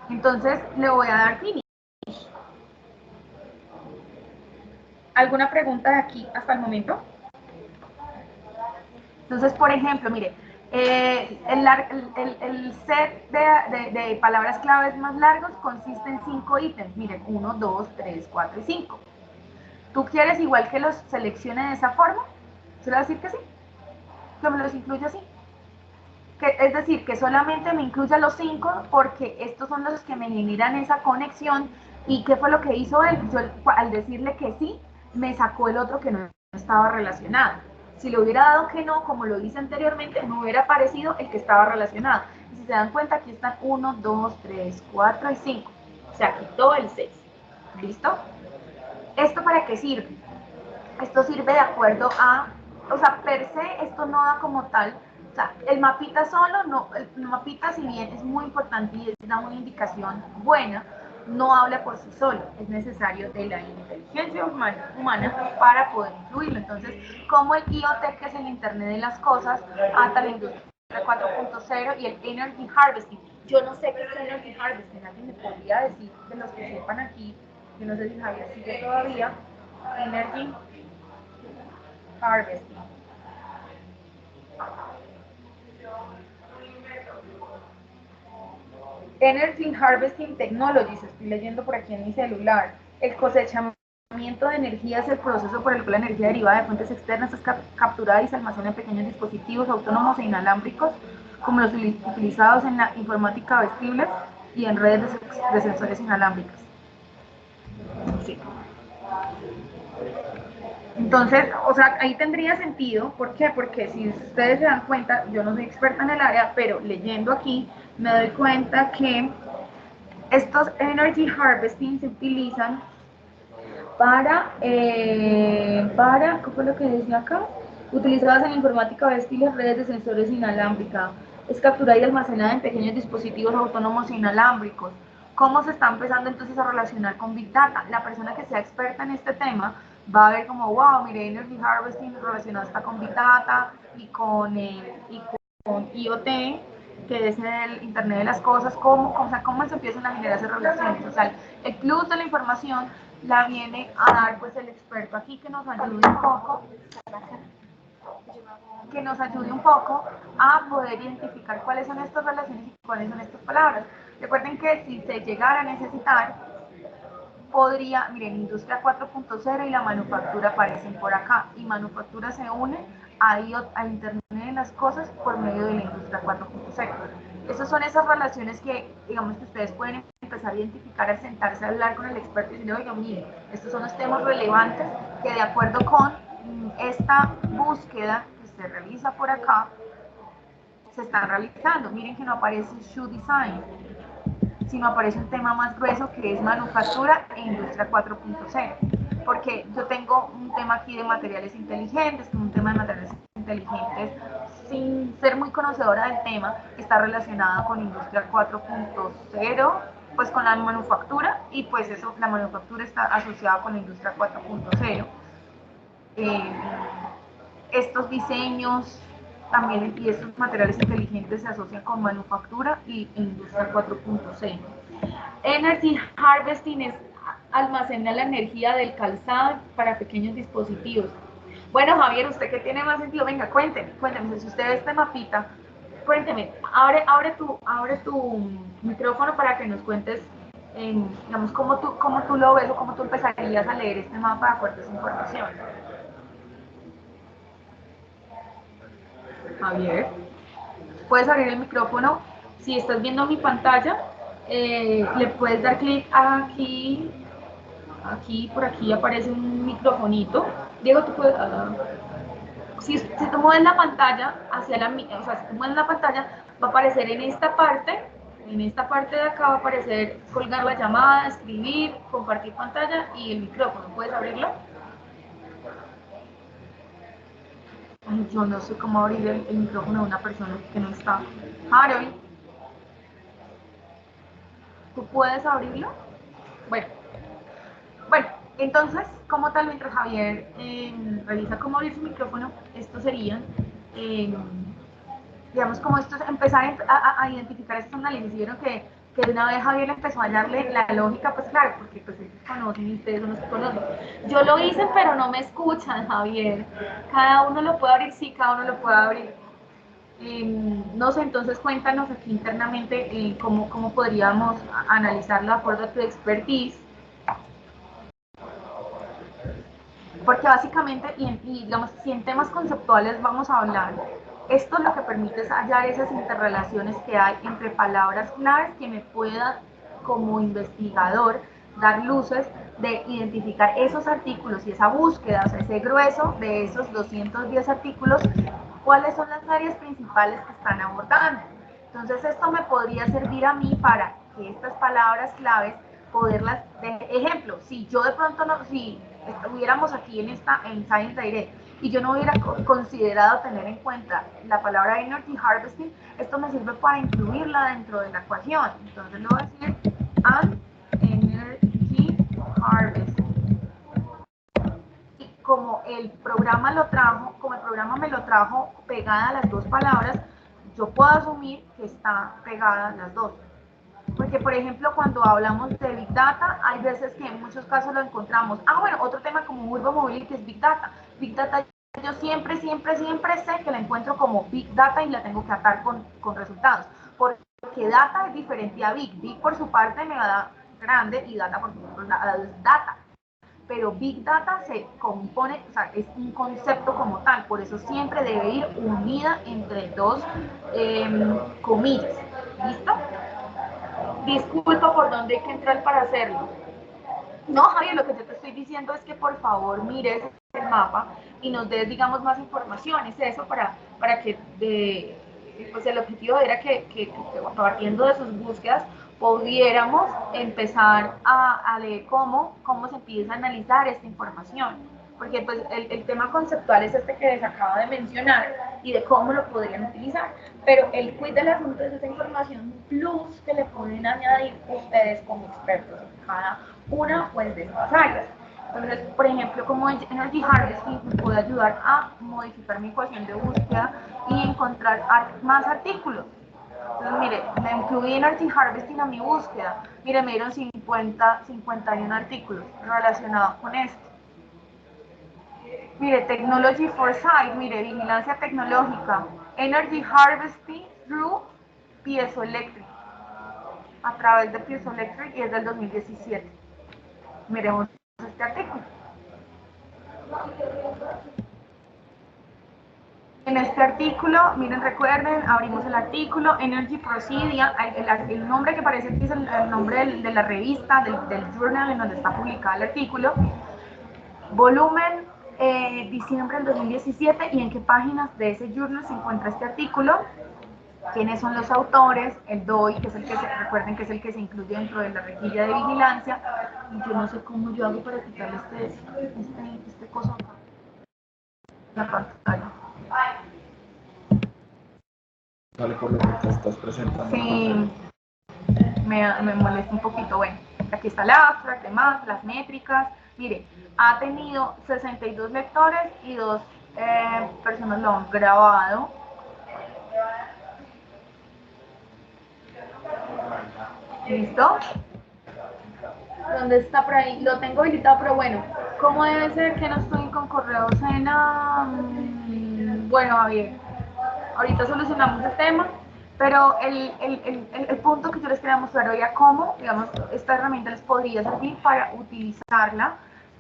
Entonces, le voy a dar finish. ¿Alguna pregunta de aquí hasta el momento? Entonces, por ejemplo, mire, el set de palabras claves más largos consiste en 5 ítems. Miren, 1, 2, 3, 4 y 5. ¿Tú quieres igual que los seleccione de esa forma? ¿Se le va a decir que sí? ¿Que me los incluya así? Es decir, que solamente me incluya los 5 porque estos son los que me generan esa conexión. ¿Y qué fue lo que hizo él? Yo, al decirle que sí, me sacó el otro que no estaba relacionado. Si le hubiera dado que no, como lo hice anteriormente, no hubiera aparecido el que estaba relacionado. Y si se dan cuenta, aquí están 1, 2, 3, 4 y 5. Se quitó el 6. ¿Listo? ¿Esto para qué sirve? Esto sirve de acuerdo a, o sea, per se esto no da como tal, o sea, el mapita solo, no, el mapita si bien es muy importante y da una indicación buena, no habla por sí solo, es necesario de la inteligencia humana para poder incluirlo. Entonces, como el IoT, que es el Internet de las Cosas, ata la industria 4.0 y el Energy Harvesting. Yo no sé qué es Energy Harvesting, alguien me podría decir de los que sepan aquí, yo no sé si Javier sigue todavía, Energy Harvesting. Energy Harvesting Technologies, estoy leyendo por aquí en mi celular. El cosechamiento de energía es el proceso por el cual la energía derivada de fuentes externas es capturada y se almacena en pequeños dispositivos autónomos e inalámbricos, como los utilizados en la informática vestible y en redes de sensores inalámbricos. Sí. Entonces, o sea, ahí tendría sentido. ¿Por qué? Porque si ustedes se dan cuenta, yo no soy experta en el área, pero leyendo aquí me doy cuenta que estos Energy Harvesting se utilizan ¿qué fue lo que decía acá? Utilizadas en informática vestibles, redes de sensores inalámbrica. Es capturada y almacenada en pequeños dispositivos autónomos e inalámbricos. ¿Cómo se está empezando entonces a relacionar con Big Data? La persona que sea experta en este tema va a ver como, wow, mire, Energy Harvesting relacionado está con Big Data y con IoT, que es el Internet de las Cosas, cómo se empiezan a generar esas relaciones. O sea, el plus de la información la viene a dar pues el experto aquí que nos ayude un poco a poder identificar cuáles son estas relaciones y cuáles son estas palabras. Recuerden que si se llegara a necesitar, podría, miren, Industria 4.0 y la manufactura aparecen por acá, y manufactura se une a Internet de las Cosas por medio de la Industria 4.0. Esas son esas relaciones que, digamos, que ustedes pueden empezar a identificar al sentarse a hablar con el experto y decirle, oiga, mire, estos son los temas relevantes que de acuerdo con esta búsqueda que se realiza por acá, se están realizando. Miren que no aparece Shoe Design, sino aparece un tema más grueso que es manufactura e industria 4.0. Porque yo tengo un tema aquí de materiales inteligentes, un tema de materiales inteligentes sin ser muy conocedora del tema, que está relacionado con industria 4.0, pues con la manufactura, y pues eso, la manufactura está asociada con la industria 4.0. Eh, Estos diseños también y estos materiales inteligentes se asocian con manufactura y industria 4.0. Energy Harvesting es almacenar la energía del calzado para pequeños dispositivos. Bueno, Javier, usted que tiene más sentido, venga, cuénteme, si usted ve este mapita, cuénteme, abre tu micrófono para que nos cuentes, digamos, cómo tú lo ves o cómo tú empezarías a leer este mapa de acuerdo a esa información. Javier, puedes abrir el micrófono. Si estás viendo mi pantalla, le puedes dar clic aquí, por aquí aparece un microfonito. Diego, tú puedes... si tú mueves la pantalla hacia o sea, si tú mueves la pantalla, va a aparecer en esta parte de acá va a aparecer colgar la llamada, escribir, compartir pantalla y el micrófono. ¿Puedes abrirlo? Ay, yo no sé cómo abrir el micrófono de una persona que no está. Harold, ¿tú puedes abrirlo? Bueno, bueno, entonces, como tal, mientras Javier revisa cómo abrir su micrófono, esto sería, eh, digamos, como esto es empezar a identificar estos análisis. Y vieron que de una vez Javier empezó a hallarle la lógica, pues claro, porque pues ellos conocen y ustedes son los que conocen. Yo lo hice, pero no me escuchan, Javier. Cada uno lo puede abrir, sí, cada uno lo puede abrir. No sé, entonces cuéntanos aquí internamente cómo podríamos analizarlo de acuerdo a tu expertise. Porque básicamente, y digamos, si en temas conceptuales vamos a hablar, esto lo que permite es hallar esas interrelaciones que hay entre palabras claves que me puedan, como investigador, dar luces de identificar esos artículos y esa búsqueda, o sea, ese grueso de esos 210 artículos, cuáles son las áreas principales que están abordando. Entonces, esto me podría servir a mí para que estas palabras claves poderlas, de ejemplo, si yo de pronto no, si estuviéramos aquí en Science Direct y yo no hubiera considerado tener en cuenta la palabra Energy Harvesting, esto me sirve para incluirla dentro de la ecuación. Entonces le voy a decir and Energy Harvesting. Y como el programa me lo trajo pegada a las dos palabras, yo puedo asumir que está pegada las dos. Porque, por ejemplo, cuando hablamos de Big Data, hay veces que en muchos casos lo encontramos. Bueno, otro tema como Urban Mobility que es Big Data. Big Data yo siempre sé que la encuentro como Big Data y la tengo que atar con resultados. Porque Data es diferente a Big. Big por su parte me va a dar grande y Data por su parte es Data. Pero Big Data se compone, o sea, es un concepto como tal, por eso siempre debe ir unida entre dos comillas. ¿Listo? Disculpa por dónde hay que entrar para hacerlo. No, Javier, lo que yo te estoy diciendo es que por favor mires el mapa y nos des, digamos, más información. Es eso para que pues el objetivo era que partiendo de sus búsquedas pudiéramos empezar a leer cómo se empieza a analizar esta información. Porque pues el tema conceptual es este que les acabo de mencionar y de cómo lo podrían utilizar, pero el quiz del asunto es esa información plus que le pueden añadir ustedes como expertos en cada una pues, de estas áreas. Entonces, por ejemplo, como Energy Harvesting me puede ayudar a modificar mi ecuación de búsqueda y encontrar más artículos. Entonces, mire, le incluí Energy Harvesting a mi búsqueda. Mire, me dieron 51 artículos relacionados con esto. Mire, Technology Foresight, mire, vigilancia tecnológica, Energy Harvesting through Piezoelectric, a través de Piezoelectric y es del 2017. Miremos este artículo. En este artículo, miren, recuerden, abrimos el artículo, Energy Procedia, el nombre que parece aquí es el nombre de la revista, del journal en donde está publicado el artículo, volumen diciembre del 2017 y en qué páginas de ese journal se encuentra este artículo, quiénes son los autores, el DOI, que es el que recuerden que es el que se incluye dentro de la rejilla de vigilancia, y yo no sé cómo yo hago para quitarle este coso acá, la pantalla. Vale, por lo que te estás presentando. Sí, me molesta un poquito. Bueno, aquí está la abstract, demás, las métricas. Mire, ha tenido 62 lectores y 2 personas lo han grabado. ¿Listo? ¿Dónde está por ahí? Lo tengo habilitado, pero bueno. ¿Cómo debe ser que no estoy con correos en bueno, a ver, ahorita solucionamos el tema, pero el punto que yo les quería mostrar hoy era cómo, digamos, esta herramienta les podría servir para utilizarla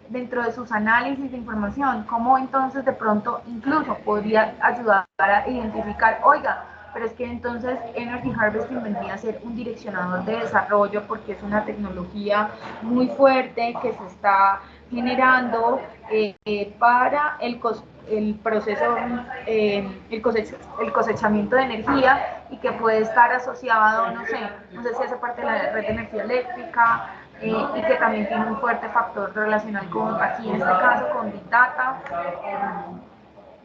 dentro de sus análisis de información, cómo entonces de pronto incluso podría ayudar a identificar, oiga, pero es que entonces Energy Harvesting vendría a ser un direccionador de desarrollo porque es una tecnología muy fuerte que se está generando para el proceso, el cosechamiento de energía y que puede estar asociado, no sé si hace parte de la red de energía eléctrica y que también tiene un fuerte factor relacional con, aquí en este caso, con Big Data.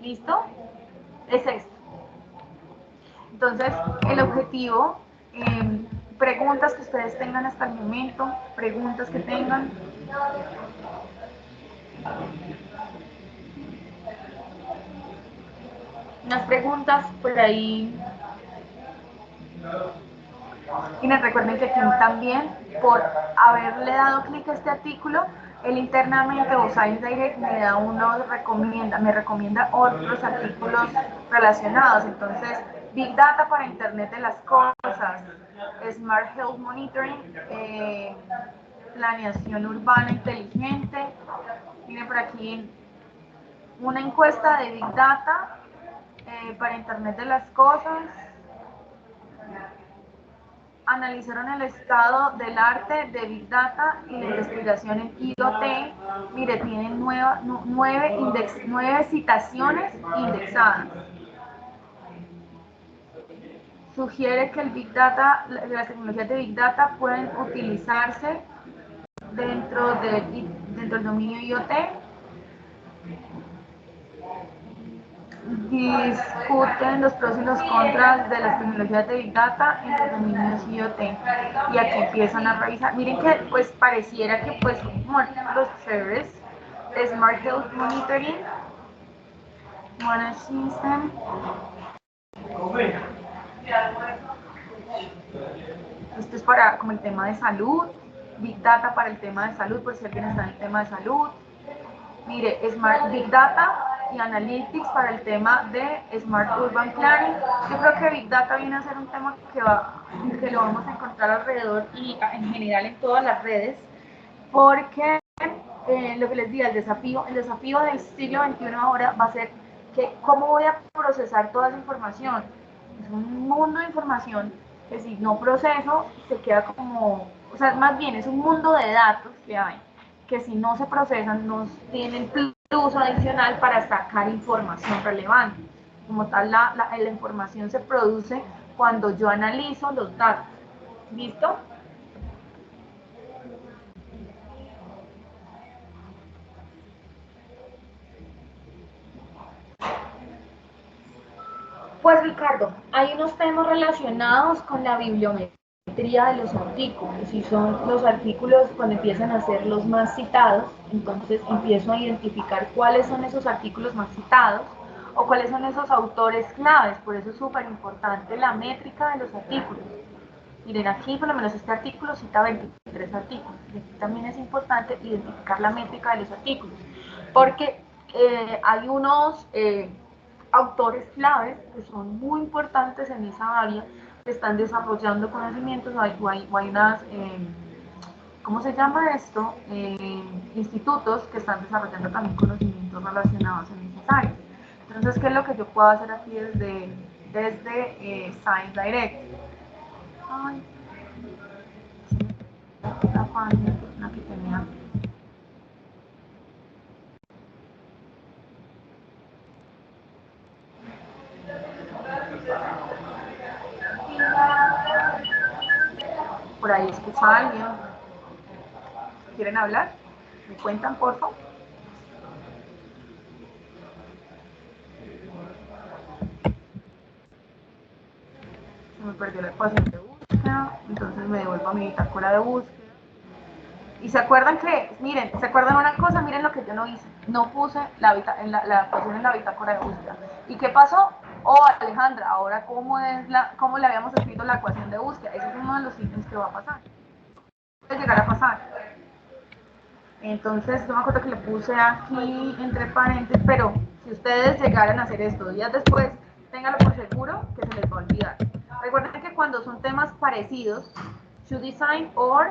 ¿Listo? Es esto. Entonces, el objetivo, preguntas que ustedes tengan hasta el momento, preguntas que tengan. Unas preguntas por ahí. Y les recuerden que aquí también, por haberle dado clic a este artículo, él internamente o Science Direct me recomienda otros artículos relacionados. Entonces, Big Data para Internet de las Cosas, Smart Health Monitoring, planeación urbana inteligente. Miren por aquí una encuesta de Big Data para Internet de las Cosas. Analizaron el estado del arte de Big Data y la investigación en IoT. Mire, tienen 9 citaciones indexadas. Sugiere que el Big Data, las tecnologías de Big Data pueden utilizarse dentro del dominio IoT. Discuten los pros y los contras de las tecnologías de Big Data en los dominios IoT. Y aquí empiezan a revisar. Miren que pues pareciera que pues los chéveres, Smart Health Monitoring, Managed System. Esto es para como el tema de salud, Big Data para el tema de salud, por si alguien está en el tema de salud. Mire, Smart Big Data y Analytics para el tema de Smart Urban Planning. Yo creo que Big Data viene a ser un tema que lo vamos a encontrar alrededor y en general en todas las redes, porque lo que les digo, el desafío del siglo XXI ahora va a ser que cómo voy a procesar toda esa información. Es un mundo de información que si no proceso se queda como, o sea, más bien es un mundo de datos que hay, que si no se procesan no tienen plus adicional para sacar información relevante. Como tal, la información se produce cuando yo analizo los datos. ¿Listo? Pues Ricardo, hay unos temas relacionados con la bibliometría de los artículos, y son los artículos cuando empiezan a ser los más citados, entonces empiezo a identificar cuáles son esos artículos más citados o cuáles son esos autores claves. Por eso es súper importante la métrica de los artículos. Miren, aquí por lo menos este artículo cita 23 artículos. Y aquí también es importante identificar la métrica de los artículos, porque hay unos autores claves que son muy importantes en esa área, que están desarrollando conocimientos, hay unas, ¿cómo se llama esto? Institutos que están desarrollando también conocimientos relacionados en esas áreas. Entonces, ¿qué es lo que yo puedo hacer aquí desde Science Direct? Ay, la página que tenía. Por ahí escucha a alguien. ¿Quieren hablar? ¿Me cuentan, por favor? Se me perdió la ecuación de búsqueda, entonces me devuelvo a mi bitácora de búsqueda. Y se acuerdan que, miren, ¿se acuerdan una cosa? Miren lo que yo no hice. No puse la ecuación en la bitácora de búsqueda. ¿Y qué pasó? Oh, Alejandra, ahora ¿cómo le habíamos escrito la ecuación de búsqueda? Ese es uno de los ítems que va a pasar. Puede llegar a pasar. Entonces, yo me acuerdo que le puse aquí entre paréntesis, pero si ustedes llegaran a hacer esto días después, ténganlo por seguro que se les va a olvidar. Recuerden que cuando son temas parecidos, should design or,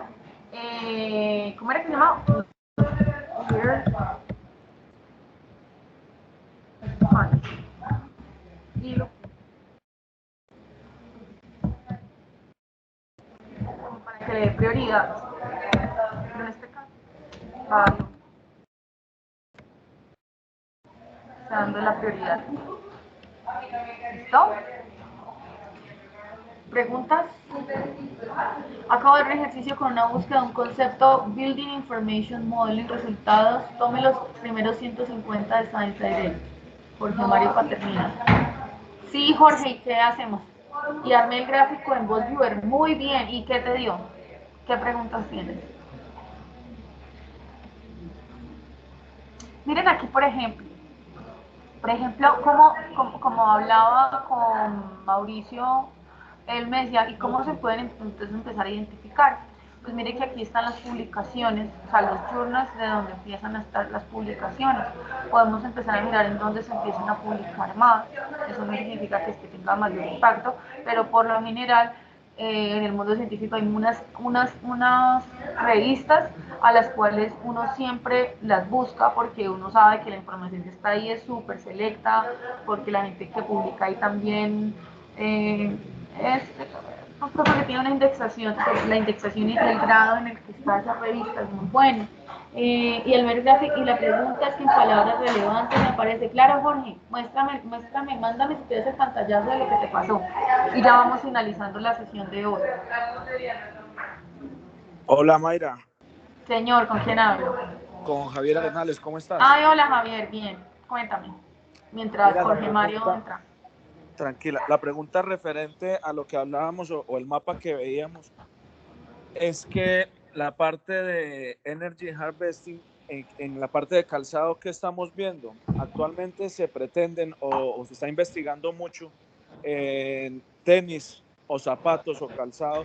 ¿cómo era que se llamaba? Here. Y lo, para que le dé prioridad. Pero en este caso, dando la prioridad. ¿Listo? ¿Preguntas? Acabo de ver un ejercicio con una búsqueda de un concepto Building Information Modeling resultados. Tome los primeros 150 de Science Direct. Jorge Mario Paternina. Sí, Jorge, ¿y qué hacemos? Y armé el gráfico en VoiceViewer. Muy bien. ¿Y qué te dio? ¿Qué preguntas tienes? Miren aquí, por ejemplo, como hablaba con Mauricio, él me decía, ¿y cómo se pueden entonces empezar a identificar? Pues mire que aquí están las publicaciones, o sea, los journals de donde empiezan a estar las publicaciones. Podemos empezar a mirar en dónde se empiezan a publicar más. Eso no significa que tenga mayor impacto, pero por lo general en el mundo científico hay unas revistas a las cuales uno siempre las busca porque uno sabe que la información que está ahí es súper selecta, porque la gente que publica ahí también es porque tiene una indexación, la indexación y el grado en el que está esa revista es muy bueno. Y el ver gráfico y la pregunta es que en palabras relevantes me parece, claro Jorge, muéstrame, mándame si tienes el pantallazo de lo que te pasó. Y ya vamos finalizando la sesión de hoy. Hola Mayra. Señor, ¿con quién hablo? Con Javier Arenales, ¿cómo estás? Ay, hola Javier, bien, cuéntame. Mientras Mira, Jorge Mario entra. Tranquila, la pregunta referente a lo que hablábamos o el mapa que veíamos es que la parte de Energy Harvesting, en la parte de calzado que estamos viendo, actualmente se pretenden o se está investigando mucho en tenis o zapatos o calzado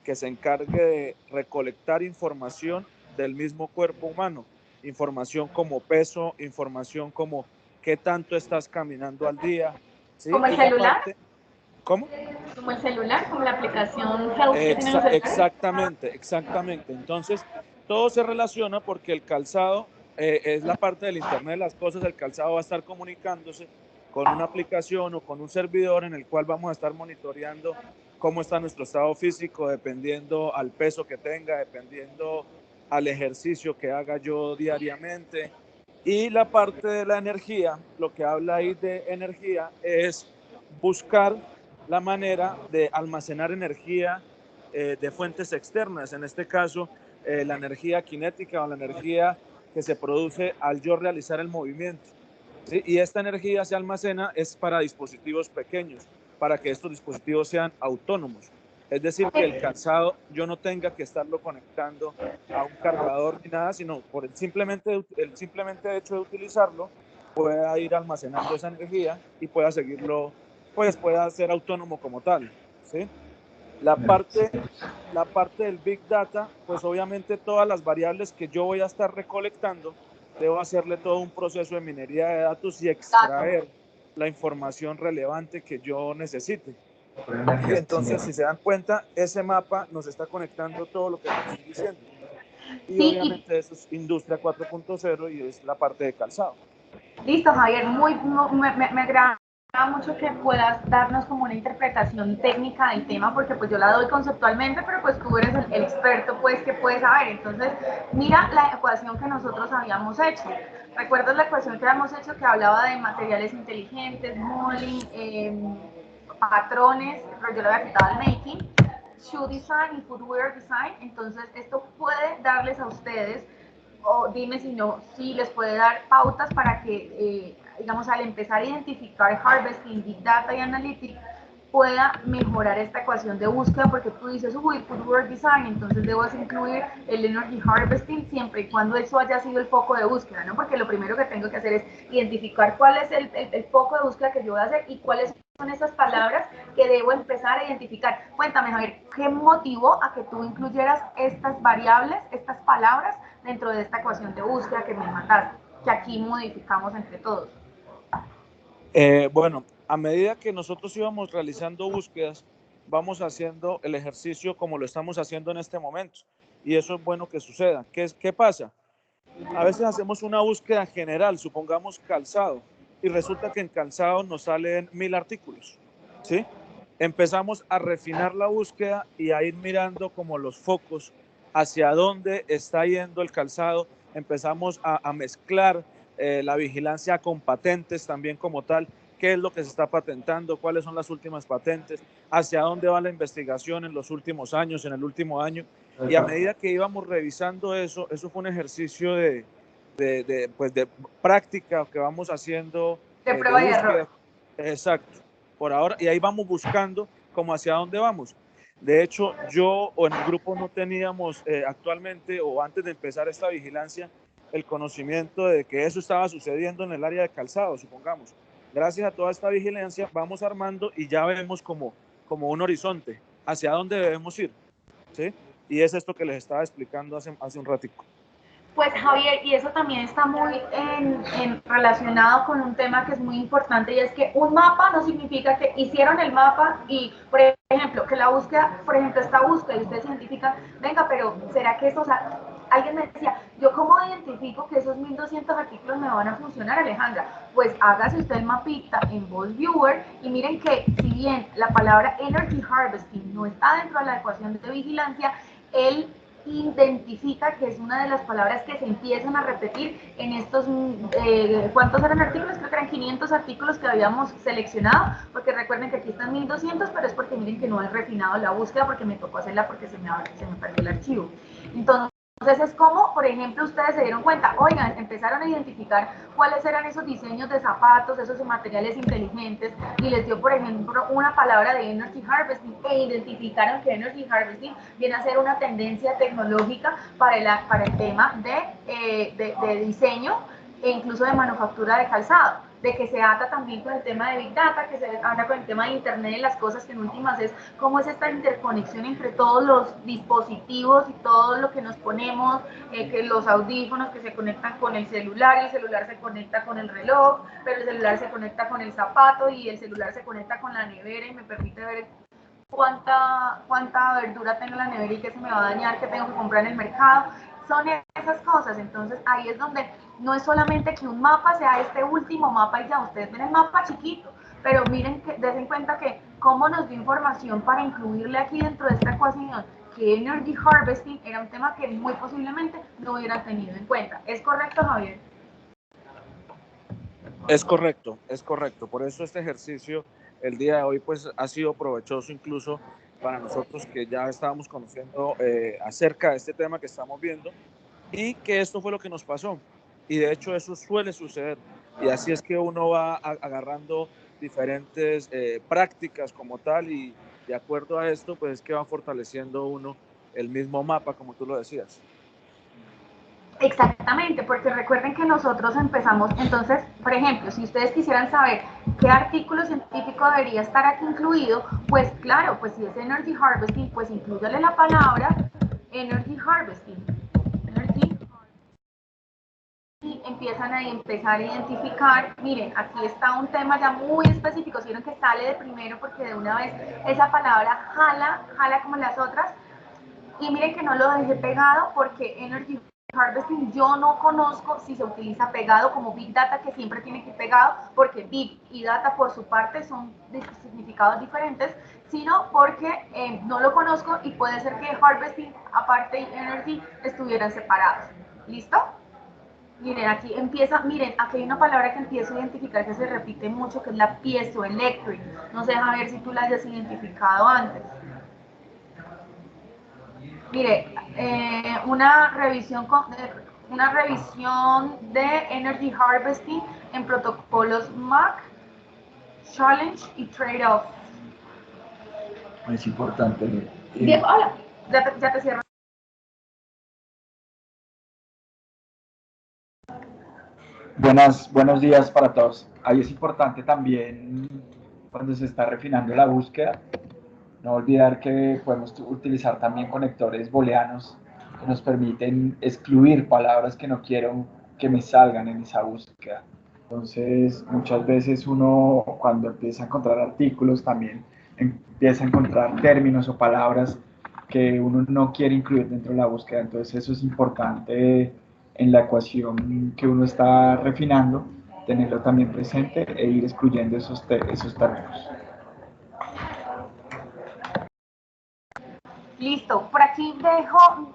que se encargue de recolectar información del mismo cuerpo humano, información como peso, información como qué tanto estás caminando al día, ¿sí? ¿Como el Y la celular? parte, ¿cómo? Como el celular, como la aplicación Health que tiene los celulares. Exactamente. Entonces, todo se relaciona porque el calzado es la parte del Internet de las cosas. El calzado va a estar comunicándose con una aplicación o con un servidor en el cual vamos a estar monitoreando cómo está nuestro estado físico, dependiendo al peso que tenga, dependiendo al ejercicio que haga yo diariamente. Y la parte de la energía, lo que habla ahí de energía es buscar la manera de almacenar energía de fuentes externas, en este caso la energía cinética o la energía que se produce al yo realizar el movimiento. ¿Sí? Y esta energía se almacena es para dispositivos pequeños, para que estos dispositivos sean autónomos. Es decir, que el calzado yo no tenga que estarlo conectando a un cargador ni nada, sino por el simplemente hecho de utilizarlo, pueda ir almacenando esa energía y pueda seguirlo, pues pueda ser autónomo como tal, ¿sí? La parte del Big Data, pues obviamente todas las variables que yo voy a estar recolectando, debo hacerle todo un proceso de minería de datos y extraer la información relevante que yo necesite. Y entonces, si se dan cuenta, ese mapa nos está conectando todo lo que les estoy diciendo. Y Sí, obviamente eso es Industria 4.0 y es la parte de calzado. listo, Javier, me agrada mucho que puedas darnos como una interpretación técnica del tema, porque pues yo la doy conceptualmente, pero pues tú eres el experto pues que puedes saber. Entonces, mira la ecuación que nosotros habíamos hecho. ¿Recuerdas la ecuación que habíamos hecho que hablaba de materiales inteligentes, modeling, patrones? Yo lo había quitado al making, shoe design y footwear design. Entonces, esto puede darles a ustedes, o dime si no, si les puede dar pautas para que, digamos, al empezar a identificar harvesting, big data y analytics, pueda mejorar esta ecuación de búsqueda, porque tú dices, uy, footwear design, entonces debo incluir el energy harvesting siempre y cuando eso haya sido el foco de búsqueda, ¿no? Porque lo primero que tengo que hacer es identificar cuál es el foco de búsqueda que yo voy a hacer y cuáles son esas palabras que debo empezar a identificar. Cuéntame, Javier, ¿qué motivó a que tú incluyeras estas variables, estas palabras dentro de esta ecuación de búsqueda que me mandaste, que aquí modificamos entre todos? Bueno, a medida que nosotros íbamos realizando búsquedas, vamos haciendo el ejercicio como lo estamos haciendo en este momento. Y eso es bueno que suceda. ¿Qué pasa? A veces hacemos una búsqueda general, supongamos calzado, y resulta que en calzado nos salen 1000 artículos, ¿sí? Empezamos a refinar la búsqueda y a ir mirando como los focos hacia dónde está yendo el calzado. Empezamos a mezclar la vigilancia con patentes también como tal, qué es lo que se está patentando, cuáles son las últimas patentes, hacia dónde va la investigación en los últimos años, en el último año. Y a medida que íbamos revisando eso fue un ejercicio pues de práctica que vamos haciendo, De de prueba y error. búsqueda. Exacto, por ahora, y ahí vamos buscando como hacia dónde vamos. De hecho, yo o en el grupo no teníamos actualmente o antes de empezar esta vigilancia el conocimiento de que eso estaba sucediendo en el área de calzado, supongamos. Gracias a toda esta vigilancia vamos armando y ya vemos como un horizonte hacia dónde debemos ir, ¿sí? Y es esto que les estaba explicando hace un ratico. Pues Javier, y eso también está muy relacionado con un tema que es muy importante y es que un mapa no significa que hicieron el mapa y, por ejemplo, que la búsqueda, por ejemplo, esta búsqueda y ustedes identifican, venga, pero ¿será que esto, o sea, alguien me decía, yo cómo identifico que esos 1200 artículos me van a funcionar, Alejandra? Pues hágase usted el mapita en Voice Viewer y miren que si bien la palabra Energy Harvesting no está dentro de la ecuación de vigilancia, él identifica que es una de las palabras que se empiezan a repetir en estos, ¿cuántos eran artículos? Creo que eran 500 artículos que habíamos seleccionado, porque recuerden que aquí están 1200, pero es porque miren que no he refinado la búsqueda porque me tocó hacerla porque se me perdió el archivo. Entonces es como, por ejemplo, ustedes se dieron cuenta, oigan, empezaron a identificar cuáles eran esos diseños de zapatos, esos materiales inteligentes, y les dio, por ejemplo, una palabra de Energy Harvesting, e identificaron que Energy Harvesting viene a ser una tendencia tecnológica para el tema de diseño e incluso de manufactura de calzado, de que se ata también con el tema de Big Data, que se ata con el tema de Internet de las cosas, que en últimas es cómo es esta interconexión entre todos los dispositivos y todo lo que nos ponemos, que los audífonos que se conectan con el celular se conecta con el reloj, pero el celular se conecta con el zapato y el celular se conecta con la nevera y me permite ver cuánta verdura tengo en la nevera y qué se me va a dañar, qué tengo que comprar en el mercado. Son esas cosas, entonces ahí es donde no es solamente que un mapa sea este último mapa y ya ustedes ven el mapa chiquito, pero miren, que den cuenta que cómo nos dio información para incluirle aquí dentro de esta ecuación que Energy Harvesting era un tema que muy posiblemente no hubieran tenido en cuenta. ¿Es correcto, Javier? Es correcto, es correcto. Por eso este ejercicio el día de hoy pues ha sido provechoso incluso para nosotros que ya estábamos conociendo acerca de este tema que estamos viendo y que esto fue lo que nos pasó. Y de hecho eso suele suceder. Y así es que uno va agarrando diferentes prácticas como tal y de acuerdo a esto pues es que va fortaleciendo uno el mismo mapa como tú lo decías. Exactamente, porque recuerden que nosotros empezamos, entonces, por ejemplo, si ustedes quisieran saber qué artículo científico debería estar aquí incluido, pues claro, pues si es Energy Harvesting, pues inclúyale la palabra Energy Harvesting. Energy y empiezan a empezar a identificar, miren, aquí está un tema ya muy específico, si vieron que sale de primero porque de una vez esa palabra jala como las otras, y miren que no lo dejé pegado porque Energy Harvesting yo no conozco si se utiliza pegado como Big Data, que siempre tiene que ir pegado, porque Big y Data por su parte son de significados diferentes, sino porque no lo conozco y puede ser que Harvesting aparte y Energy estuvieran separados. ¿Listo? Miren, aquí empieza, miren, aquí hay una palabra que empiezo a identificar que se repite mucho, que es la piezoelectric. No sé, Javier, si tú la hayas identificado antes. Mire, una revisión de Energy Harvesting en protocolos MAC, Challenge y Trade-off. Es importante. Bien, hola, ya te cierro. Buenos días para todos. Ahí es importante también, cuando se está refinando la búsqueda, no olvidar que podemos utilizar también conectores booleanos que nos permiten excluir palabras que no quiero que me salgan en esa búsqueda. Entonces, muchas veces uno cuando empieza a encontrar artículos también empieza a encontrar términos o palabras que uno no quiere incluir dentro de la búsqueda. Entonces, eso es importante en la ecuación que uno está refinando, tenerlo también presente e ir excluyendo esos términos. Listo, por aquí dejo,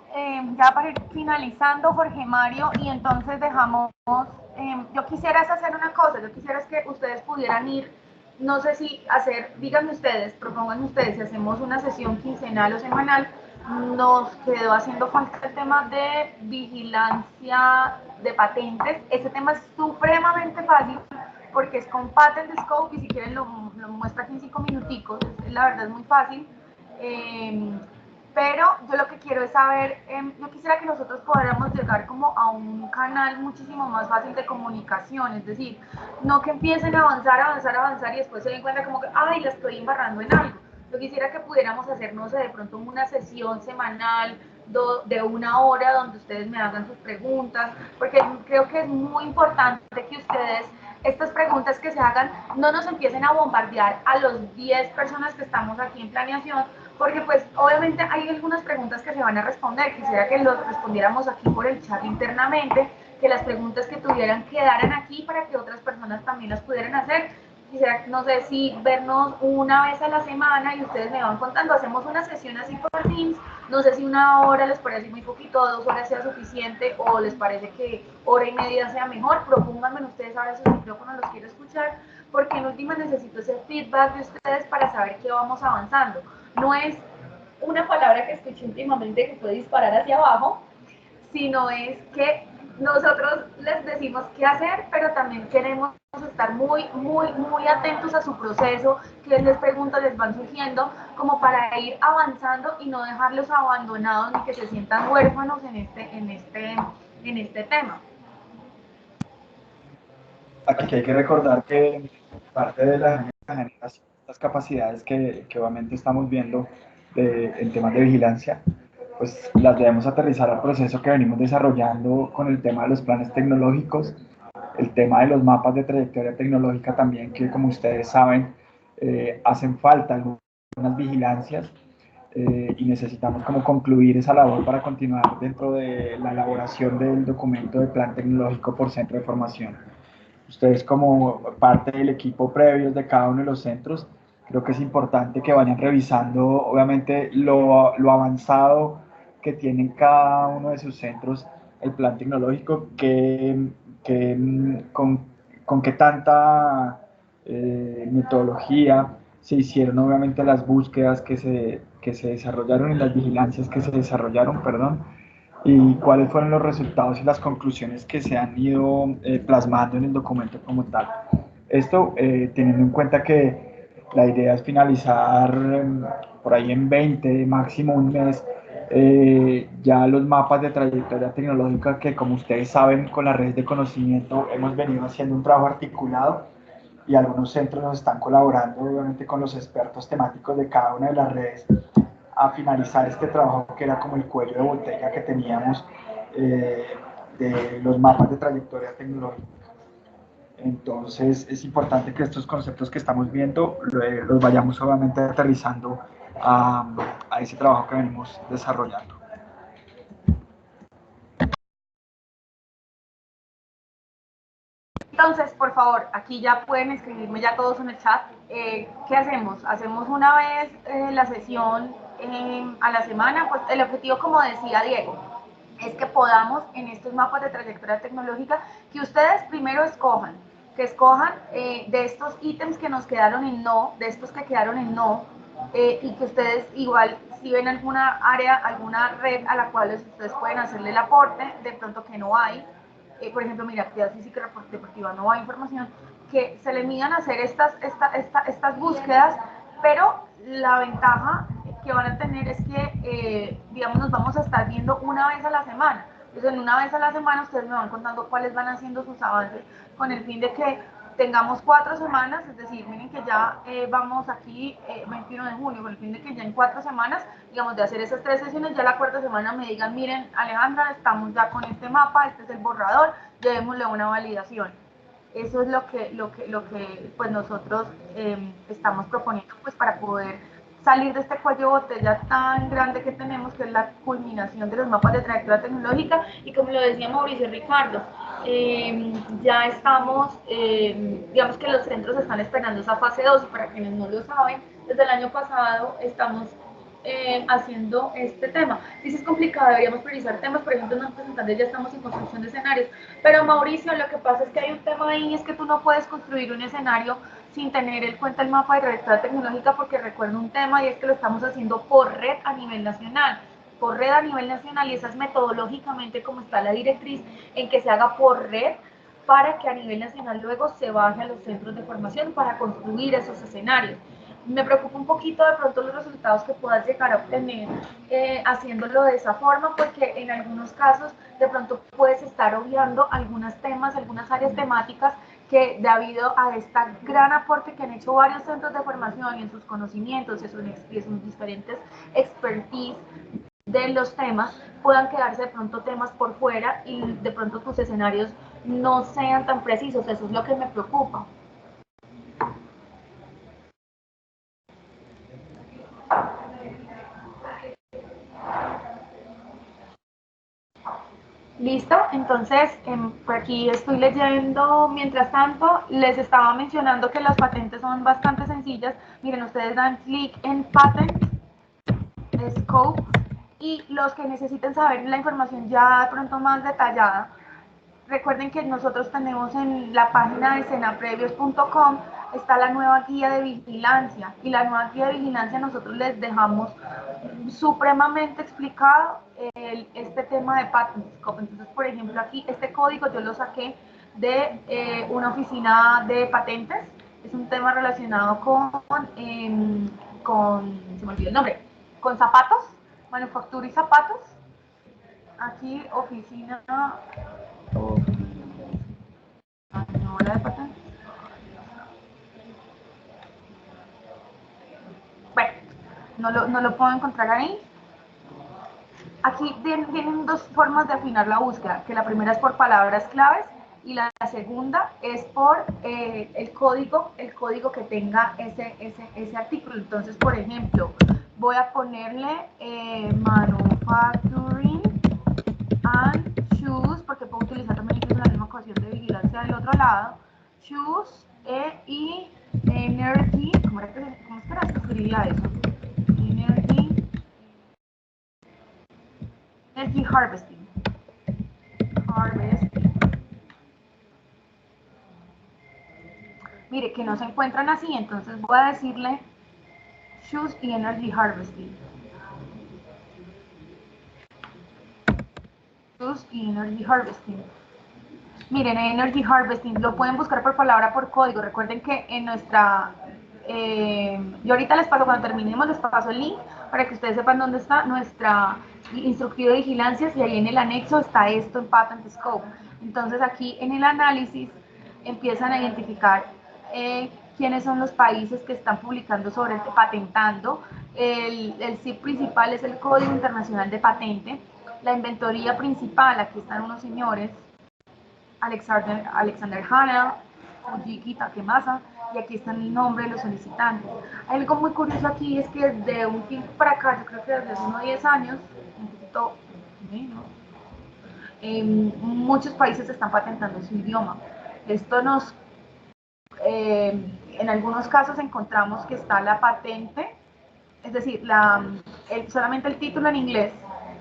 ya para ir finalizando, Jorge Mario, y entonces dejamos, yo quisiera hacer una cosa, yo quisiera que ustedes pudieran ir, no sé si hacer, díganme ustedes, propongan ustedes si hacemos una sesión quincenal o semanal. Nos quedó haciendo falta el tema de vigilancia de patentes. Ese tema es supremamente fácil porque es con Patent Scope y si quieren lo muestra aquí en 5 minuticos. La verdad es muy fácil. Pero yo lo que quiero es saber, yo quisiera que nosotros podamos llegar como a un canal muchísimo más fácil de comunicación, es decir, no que empiecen a avanzar, avanzar, avanzar y después se den cuenta como que, ay, la estoy embarrando en algo. Yo quisiera que pudiéramos hacer, no sé, de pronto una sesión semanal de 1 hora donde ustedes me hagan sus preguntas, porque creo que es muy importante que ustedes, estas preguntas que se hagan, no nos empiecen a bombardear a los 10 personas que estamos aquí en planeación, porque pues obviamente hay algunas preguntas que se van a responder, quisiera que los respondiéramos aquí por el chat internamente, que las preguntas que tuvieran quedaran aquí para que otras personas también las pudieran hacer. Quisiera, no sé si vernos una vez a la semana y ustedes me van contando, hacemos una sesión así por Teams, no sé si 1 hora les parece muy poquito, 2 horas sea suficiente o les parece que 1 hora y media sea mejor, propónganme ustedes ahora sus micrófonos, los quiero escuchar, porque en última necesito ese feedback de ustedes para saber que vamos avanzando. No es una palabra que escuché últimamente que puede disparar hacia abajo, sino es que nosotros les decimos qué hacer, pero también queremos estar muy, muy, muy atentos a su proceso, qué les preguntas les van surgiendo, como para ir avanzando y no dejarlos abandonados ni que se sientan huérfanos en este tema. Aquí hay que recordar que parte de la generación, las capacidades que obviamente estamos viendo en temas de vigilancia, pues las debemos aterrizar al proceso que venimos desarrollando con el tema de los planes tecnológicos, el tema de los mapas de trayectoria tecnológica también, que como ustedes saben, hacen falta algunas vigilancias y necesitamos como concluir esa labor para continuar dentro de la elaboración del documento de plan tecnológico por centro de formación. Ustedes como parte del equipo previos de cada uno de los centros, creo que es importante que vayan revisando, obviamente, lo avanzado que tienen cada uno de sus centros, el plan tecnológico, con qué tanta metodología se hicieron, obviamente, las búsquedas que se desarrollaron y las vigilancias que se desarrollaron, perdón, y cuáles fueron los resultados y las conclusiones que se han ido plasmando en el documento como tal. Esto teniendo en cuenta que la idea es finalizar por ahí en 20, máximo un mes, ya los mapas de trayectoria tecnológica que como ustedes saben con las redes de conocimiento hemos venido haciendo un trabajo articulado y algunos centros nos están colaborando obviamente con los expertos temáticos de cada una de las redes a finalizar este trabajo que era como el cuello de botella que teníamos de los mapas de trayectoria tecnológica. Entonces es importante que estos conceptos que estamos viendo los vayamos obviamente aterrizando a ese trabajo que venimos desarrollando. Entonces, por favor, aquí ya pueden escribirme ya todos en el chat. ¿Qué hacemos? Hacemos una vez la sesión a la semana. Pues el objetivo, como decía Diego, es que podamos en estos mapas de trayectoria tecnológica que ustedes primero escojan, de estos ítems que nos quedaron en no, de estos que quedaron en no, y que ustedes igual si ven alguna área, alguna red a la cual ustedes pueden hacerle el aporte, de pronto que no hay, por ejemplo, mira, actividad física deportiva, no hay información, que se le midan a hacer estas búsquedas, pero la ventaja que van a tener es que, digamos, nos vamos a estar viendo una vez a la semana. Entonces, en una vez a la semana ustedes me van contando cuáles van haciendo sus avances con el fin de que tengamos 4 semanas, es decir, miren que ya vamos aquí 21 de junio, con el fin de que ya en 4 semanas, digamos, de hacer esas 3 sesiones, ya la cuarta semana me digan, miren, Alejandra, estamos ya con este mapa, este es el borrador, llevémosle una validación. Eso es lo que pues nosotros estamos proponiendo pues para poder salir de este cuello de botella tan grande que tenemos, que es la culminación de los mapas de trayectoria tecnológica. Y como lo decía Mauricio y Ricardo, ya estamos, digamos que los centros están esperando esa fase 2, y para quienes no lo saben, desde el año pasado estamos haciendo este tema. Si es complicado, deberíamos priorizar temas, por ejemplo, en Santander ya estamos en construcción de escenarios, pero Mauricio, lo que pasa es que hay un tema ahí, es que tú no puedes construir un escenario sin tener en cuenta el mapa de trayectoria tecnológica, porque recuerdo un tema, y es que lo estamos haciendo por red a nivel nacional, y esa es metodológicamente como está la directriz, en que se haga por red, para que a nivel nacional luego se baje a los centros de formación para construir esos escenarios. Me preocupa un poquito de pronto los resultados que puedas llegar a obtener haciéndolo de esa forma, porque en algunos casos de pronto puedes estar obviando algunos temas, algunas áreas temáticas que debido a este gran aporte que han hecho varios centros de formación y en sus conocimientos y en sus diferentes expertise de los temas, puedan quedarse de pronto temas por fuera y de pronto tus escenarios no sean tan precisos. Eso es lo que me preocupa. Listo, entonces por aquí estoy leyendo. Mientras tanto, les estaba mencionando que las patentes son bastante sencillas. Miren, ustedes dan clic en Patent, Scope, y los que necesiten saber la información ya de pronto más detallada, recuerden que nosotros tenemos en la página de senaprevios.com está la nueva guía de vigilancia, y la nueva guía de vigilancia nosotros les dejamos supremamente explicado este tema de Patent Scope. Entonces, por ejemplo, aquí este código yo lo saqué de una oficina de patentes. Es un tema relacionado se me olvidó el nombre, con zapatos, manufactura y zapatos. Aquí, oficina de patentes. Bueno, no lo puedo encontrar ahí. Aquí tienen dos formas de afinar la búsqueda, que la primera es por palabras claves y la segunda es por el código que tenga ese artículo. Entonces, por ejemplo, voy a ponerle manufacturing and shoes, porque puedo utilizar también incluso la misma ecuación de vigilancia del otro lado. Shoes y energy, ¿cómo es que se escribía eso? Energy harvesting. Mire, que no se encuentran así, entonces voy a decirle shoes y energy harvesting. Shoes y energy harvesting. Miren, Energy Harvesting lo pueden buscar por palabra, por código. Recuerden que en nuestra... yo ahorita les paso, cuando terminemos, les paso el link para que ustedes sepan dónde está nuestra instructivo de vigilancias, y ahí en el anexo está esto en Patent Scope. Entonces aquí en el análisis empiezan a identificar quiénes son los países que están publicando sobre patentando. El CIP principal es el Código Internacional de Patente. La inventoría principal, aquí están unos señores, Alexander Hanel, Fujiki Takemasa, y aquí está el nombre de los solicitantes. Hay algo muy curioso aquí, es que desde un tiempo para acá, yo creo que desde unos 10 años, un poquito menos, muchos países están patentando su idioma. Esto nos, en algunos casos encontramos que está la patente, es decir, solamente el título en inglés,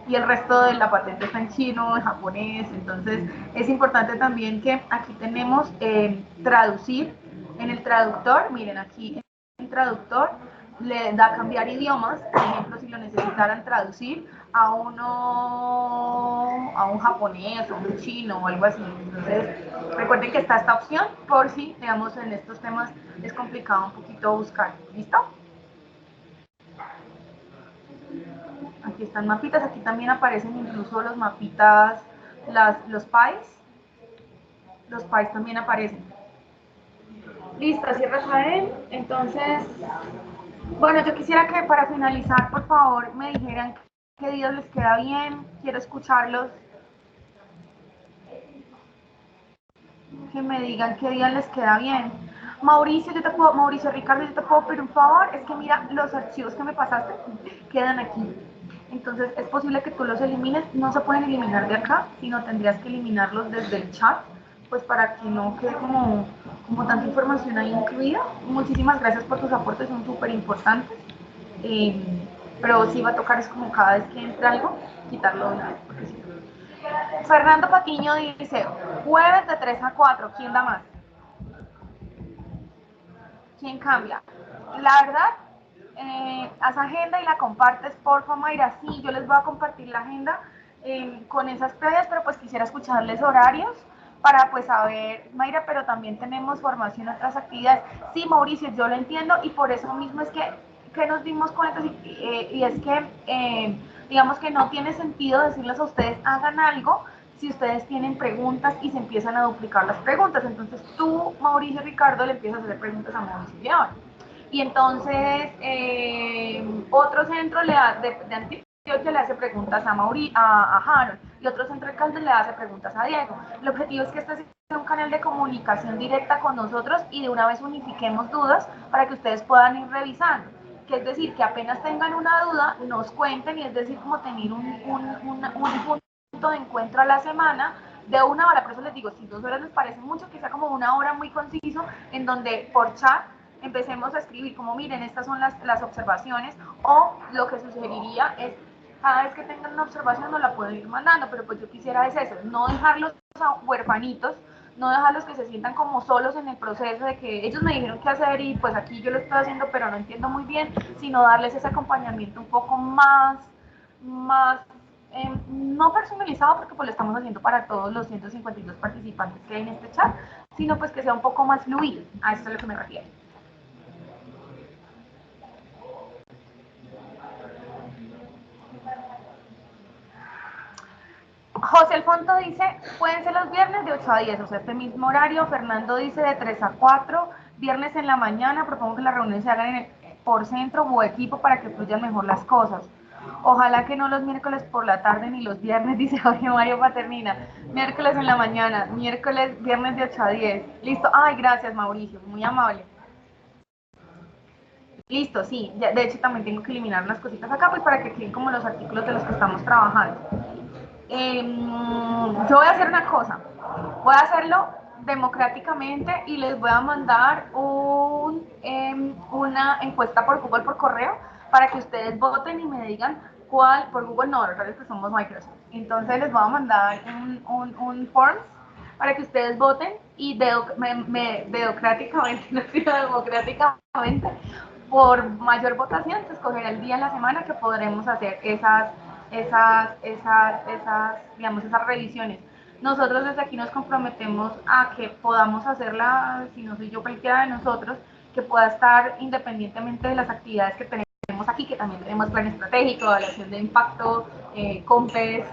y el resto de la patente está en chino, en japonés. Entonces es importante también que aquí tenemos traducir en el traductor. Miren, aquí en el traductor le da cambiar idiomas. Por ejemplo, si lo necesitaran traducir a un japonés o un chino o algo así. Entonces recuerden que está esta opción por si, digamos, en estos temas es complicado un poquito buscar. ¿Listo? Aquí están mapitas, aquí también aparecen incluso los mapitas, los pies también aparecen. Listo, así Rafael. Entonces, bueno, yo quisiera que para finalizar, por favor, me dijeran qué días les queda bien. Quiero escucharlos, que me digan qué día les queda bien. Mauricio Ricardo, yo te puedo pedir un favor, es que mira, los archivos que me pasaste quedan aquí. Entonces es posible que tú los elimines, no se pueden eliminar de acá, sino tendrías que eliminarlos desde el chat, pues para que no quede como tanta información ahí incluida. Muchísimas gracias por tus aportes, son súper importantes. Eh, pero sí va a tocar es como cada vez que entre algo, quitarlo de una vez, porque sí. Fernando Patiño dice, jueves de 3 a 4, ¿quién da más? ¿Quién cambia? La verdad, haz agenda y la compartes, porfa, Mayra. Sí, yo les voy a compartir la agenda con esas previas, pero pues quisiera escucharles horarios para pues saber, Mayra, pero también tenemos formación en otras actividades. Sí, Mauricio, yo lo entiendo y por eso mismo es que nos dimos cuenta y es que digamos que no tiene sentido decirles a ustedes hagan algo si ustedes tienen preguntas y se empiezan a duplicar las preguntas. Entonces tú, Mauricio Ricardo, le empiezas a hacer preguntas a Mauricio León. Y entonces otro centro de Antioquia le hace preguntas a Harold y otro centro de Caldas le hace preguntas a Diego. El objetivo es que este sea un canal de comunicación directa con nosotros y de una vez unifiquemos dudas para que ustedes puedan ir revisando. Que es decir, que apenas tengan una duda, nos cuenten y es decir, como tener un punto de encuentro a la semana de una hora. Por eso les digo, si 2 horas les parece mucho, que sea como una hora muy conciso en donde por chat empecemos a escribir como miren, estas son las observaciones o lo que sugeriría es cada vez que tengan una observación nos la pueden ir mandando, pero pues yo quisiera es eso, no dejarlos huerfanitos, no dejarlos que se sientan como solos en el proceso de que ellos me dijeron qué hacer y pues aquí yo lo estoy haciendo pero no entiendo muy bien, sino darles ese acompañamiento un poco más no personalizado porque pues lo estamos haciendo para todos los 152 participantes que hay en este chat, sino pues que sea un poco más fluido, a esto es a lo que me refiero. José Alfonso dice, pueden ser los viernes de 8 a 10, o sea, este mismo horario. Fernando dice de 3 a 4, viernes en la mañana. Propongo que las reuniones se hagan por centro o equipo para que fluyan mejor las cosas. Ojalá que no los miércoles por la tarde ni los viernes, dice Jorge Mario Paternina. Miércoles en la mañana, viernes de 8 a 10. Listo. Ay, gracias, Mauricio, muy amable. Listo, sí. De hecho, también tengo que eliminar unas cositas acá, pues para que queden como los artículos de los que estamos trabajando. Yo voy a hacer una cosa, voy a hacerlo democráticamente y les voy a mandar una encuesta por Google por correo para que ustedes voten y me digan cuál, por Google no, recuerden que somos Microsoft, entonces les voy a mandar un form para que ustedes voten y democráticamente, no digo democráticamente, por mayor votación se escogerá el día en la semana que podremos hacer digamos, esas revisiones. Nosotros desde aquí nos comprometemos a que podamos hacerla, si no soy yo cualquiera de nosotros, que pueda estar independientemente de las actividades que tenemos aquí, que también tenemos plan estratégico, evaluación de impacto, COMPES,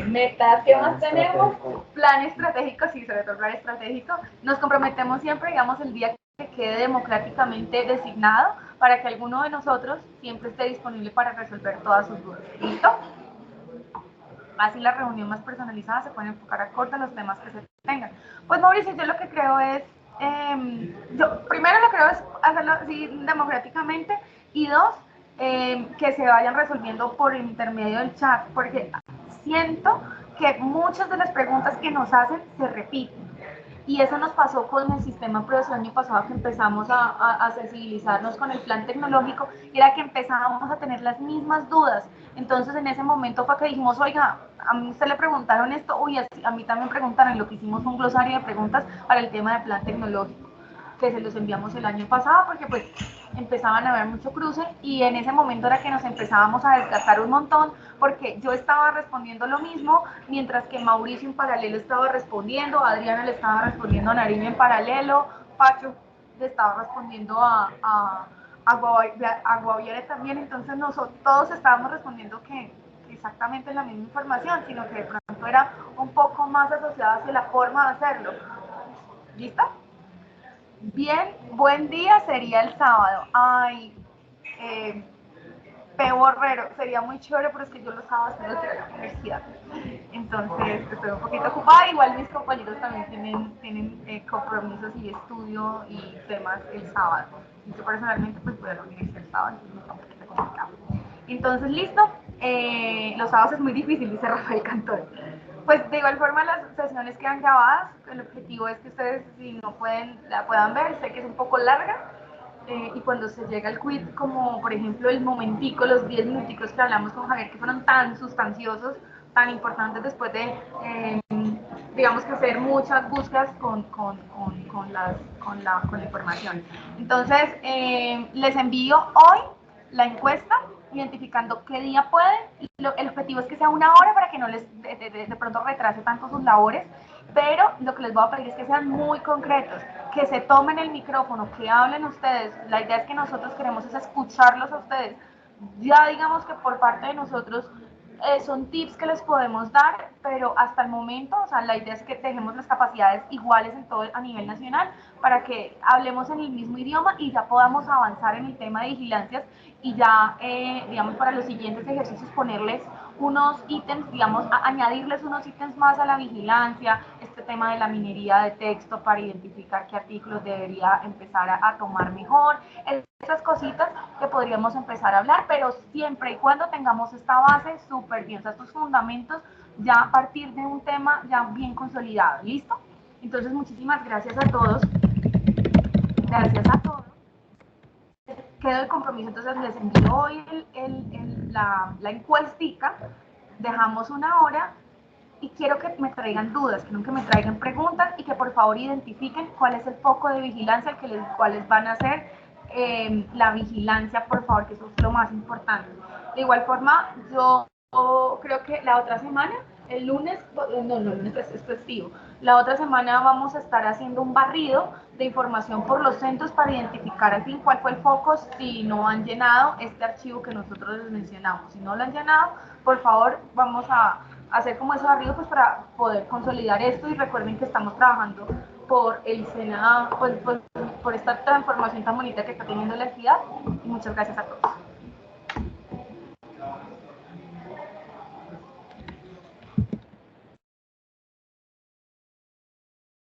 metas, ¿qué más tenemos? Plan estratégico, sí, sobre todo plan estratégico. Nos comprometemos siempre, digamos, el día que quede democráticamente designado para que alguno de nosotros siempre esté disponible para resolver todas sus dudas. ¿Listo? Así la reunión más personalizada se puede enfocar acorde a los temas que se tengan. Pues Mauricio, yo lo que creo es, yo primero lo creo es hacerlo así democráticamente y dos, que se vayan resolviendo por intermedio del chat, porque siento que muchas de las preguntas que nos hacen se repiten. Y eso nos pasó con el sistema PROS el año pasado que empezamos a sensibilizarnos con el plan tecnológico, era que empezábamos a tener las mismas dudas. Entonces en ese momento fue que dijimos, oiga, a mí usted le preguntaron esto, uy, a mí también preguntaron, y lo que hicimos fue un glosario de preguntas para el tema de plan tecnológico, que se los enviamos el año pasado porque pues empezaban a haber mucho cruce y en ese momento era que nos empezábamos a desgastar un montón porque yo estaba respondiendo lo mismo mientras que Mauricio en paralelo estaba respondiendo, Adriana le estaba respondiendo a Nariño en paralelo, Pacho le estaba respondiendo a Guaviare también, entonces nosotros todos estábamos respondiendo que exactamente la misma información, sino que de pronto era un poco más asociado hacia la forma de hacerlo. ¿Listo? Bien, buen día sería el sábado. Ay, Borrero, sería muy chévere, pero es que yo los sábados tengo que ir a la universidad. Entonces estoy un poquito ocupada. Igual mis compañeros también tienen compromisos y estudio y temas el sábado. Y yo personalmente pues voy a la universidad el sábado, entonces está un poquito complicado. Entonces, listo. Los sábados es muy difícil, dice Rafael Cantón. Pues de igual forma las sesiones quedan grabadas. El objetivo es que ustedes, si no pueden, la puedan ver. Sé que es un poco larga, y cuando se llega al quiz, como por ejemplo el momentico, los 10 minuticos que hablamos con Javier, que fueron tan sustanciosos, tan importantes después de, digamos que hacer muchas búsquedas con la información. Entonces, les envío hoy la encuesta, identificando qué día pueden. El objetivo es que sea una hora para que no les de pronto retrase tanto sus labores, pero lo que les voy a pedir es que sean muy concretos, que se tomen el micrófono, que hablen ustedes. La idea es que nosotros queremos es escucharlos a ustedes. Ya digamos que por parte de nosotros son tips que les podemos dar, pero hasta el momento, o sea, la idea es que dejemos las capacidades iguales en todo a nivel nacional para que hablemos en el mismo idioma y ya podamos avanzar en el tema de vigilancias y ya, digamos, para los siguientes ejercicios ponerles unos ítems, digamos, añadirles unos ítems más a la vigilancia, este tema de la minería de texto para identificar qué artículos debería empezar a tomar mejor, esas cositas que podríamos empezar a hablar, pero siempre y cuando tengamos esta base súper bien, o sea, estos fundamentos ya a partir de un tema ya bien consolidado, ¿listo? Entonces, muchísimas gracias a todos. Gracias a todos. Quedó el compromiso, entonces les envío hoy la encuestica, dejamos una hora y quiero que me traigan dudas, quiero que me traigan preguntas y que por favor identifiquen cuál es el foco de vigilancia cuáles van a ser la vigilancia, por favor, que eso es lo más importante. De igual forma, yo creo que la otra semana, el lunes, no, el lunes es festivo, la otra semana vamos a estar haciendo un barrido de información por los centros para identificar al fin cuál fue el foco, si no han llenado este archivo que nosotros les mencionamos. Si no lo han llenado, por favor, vamos a hacer como ese barrido pues para poder consolidar esto, y recuerden que estamos trabajando por el SENA, pues, por esta transformación tan bonita que está teniendo la entidad. Y muchas gracias a todos.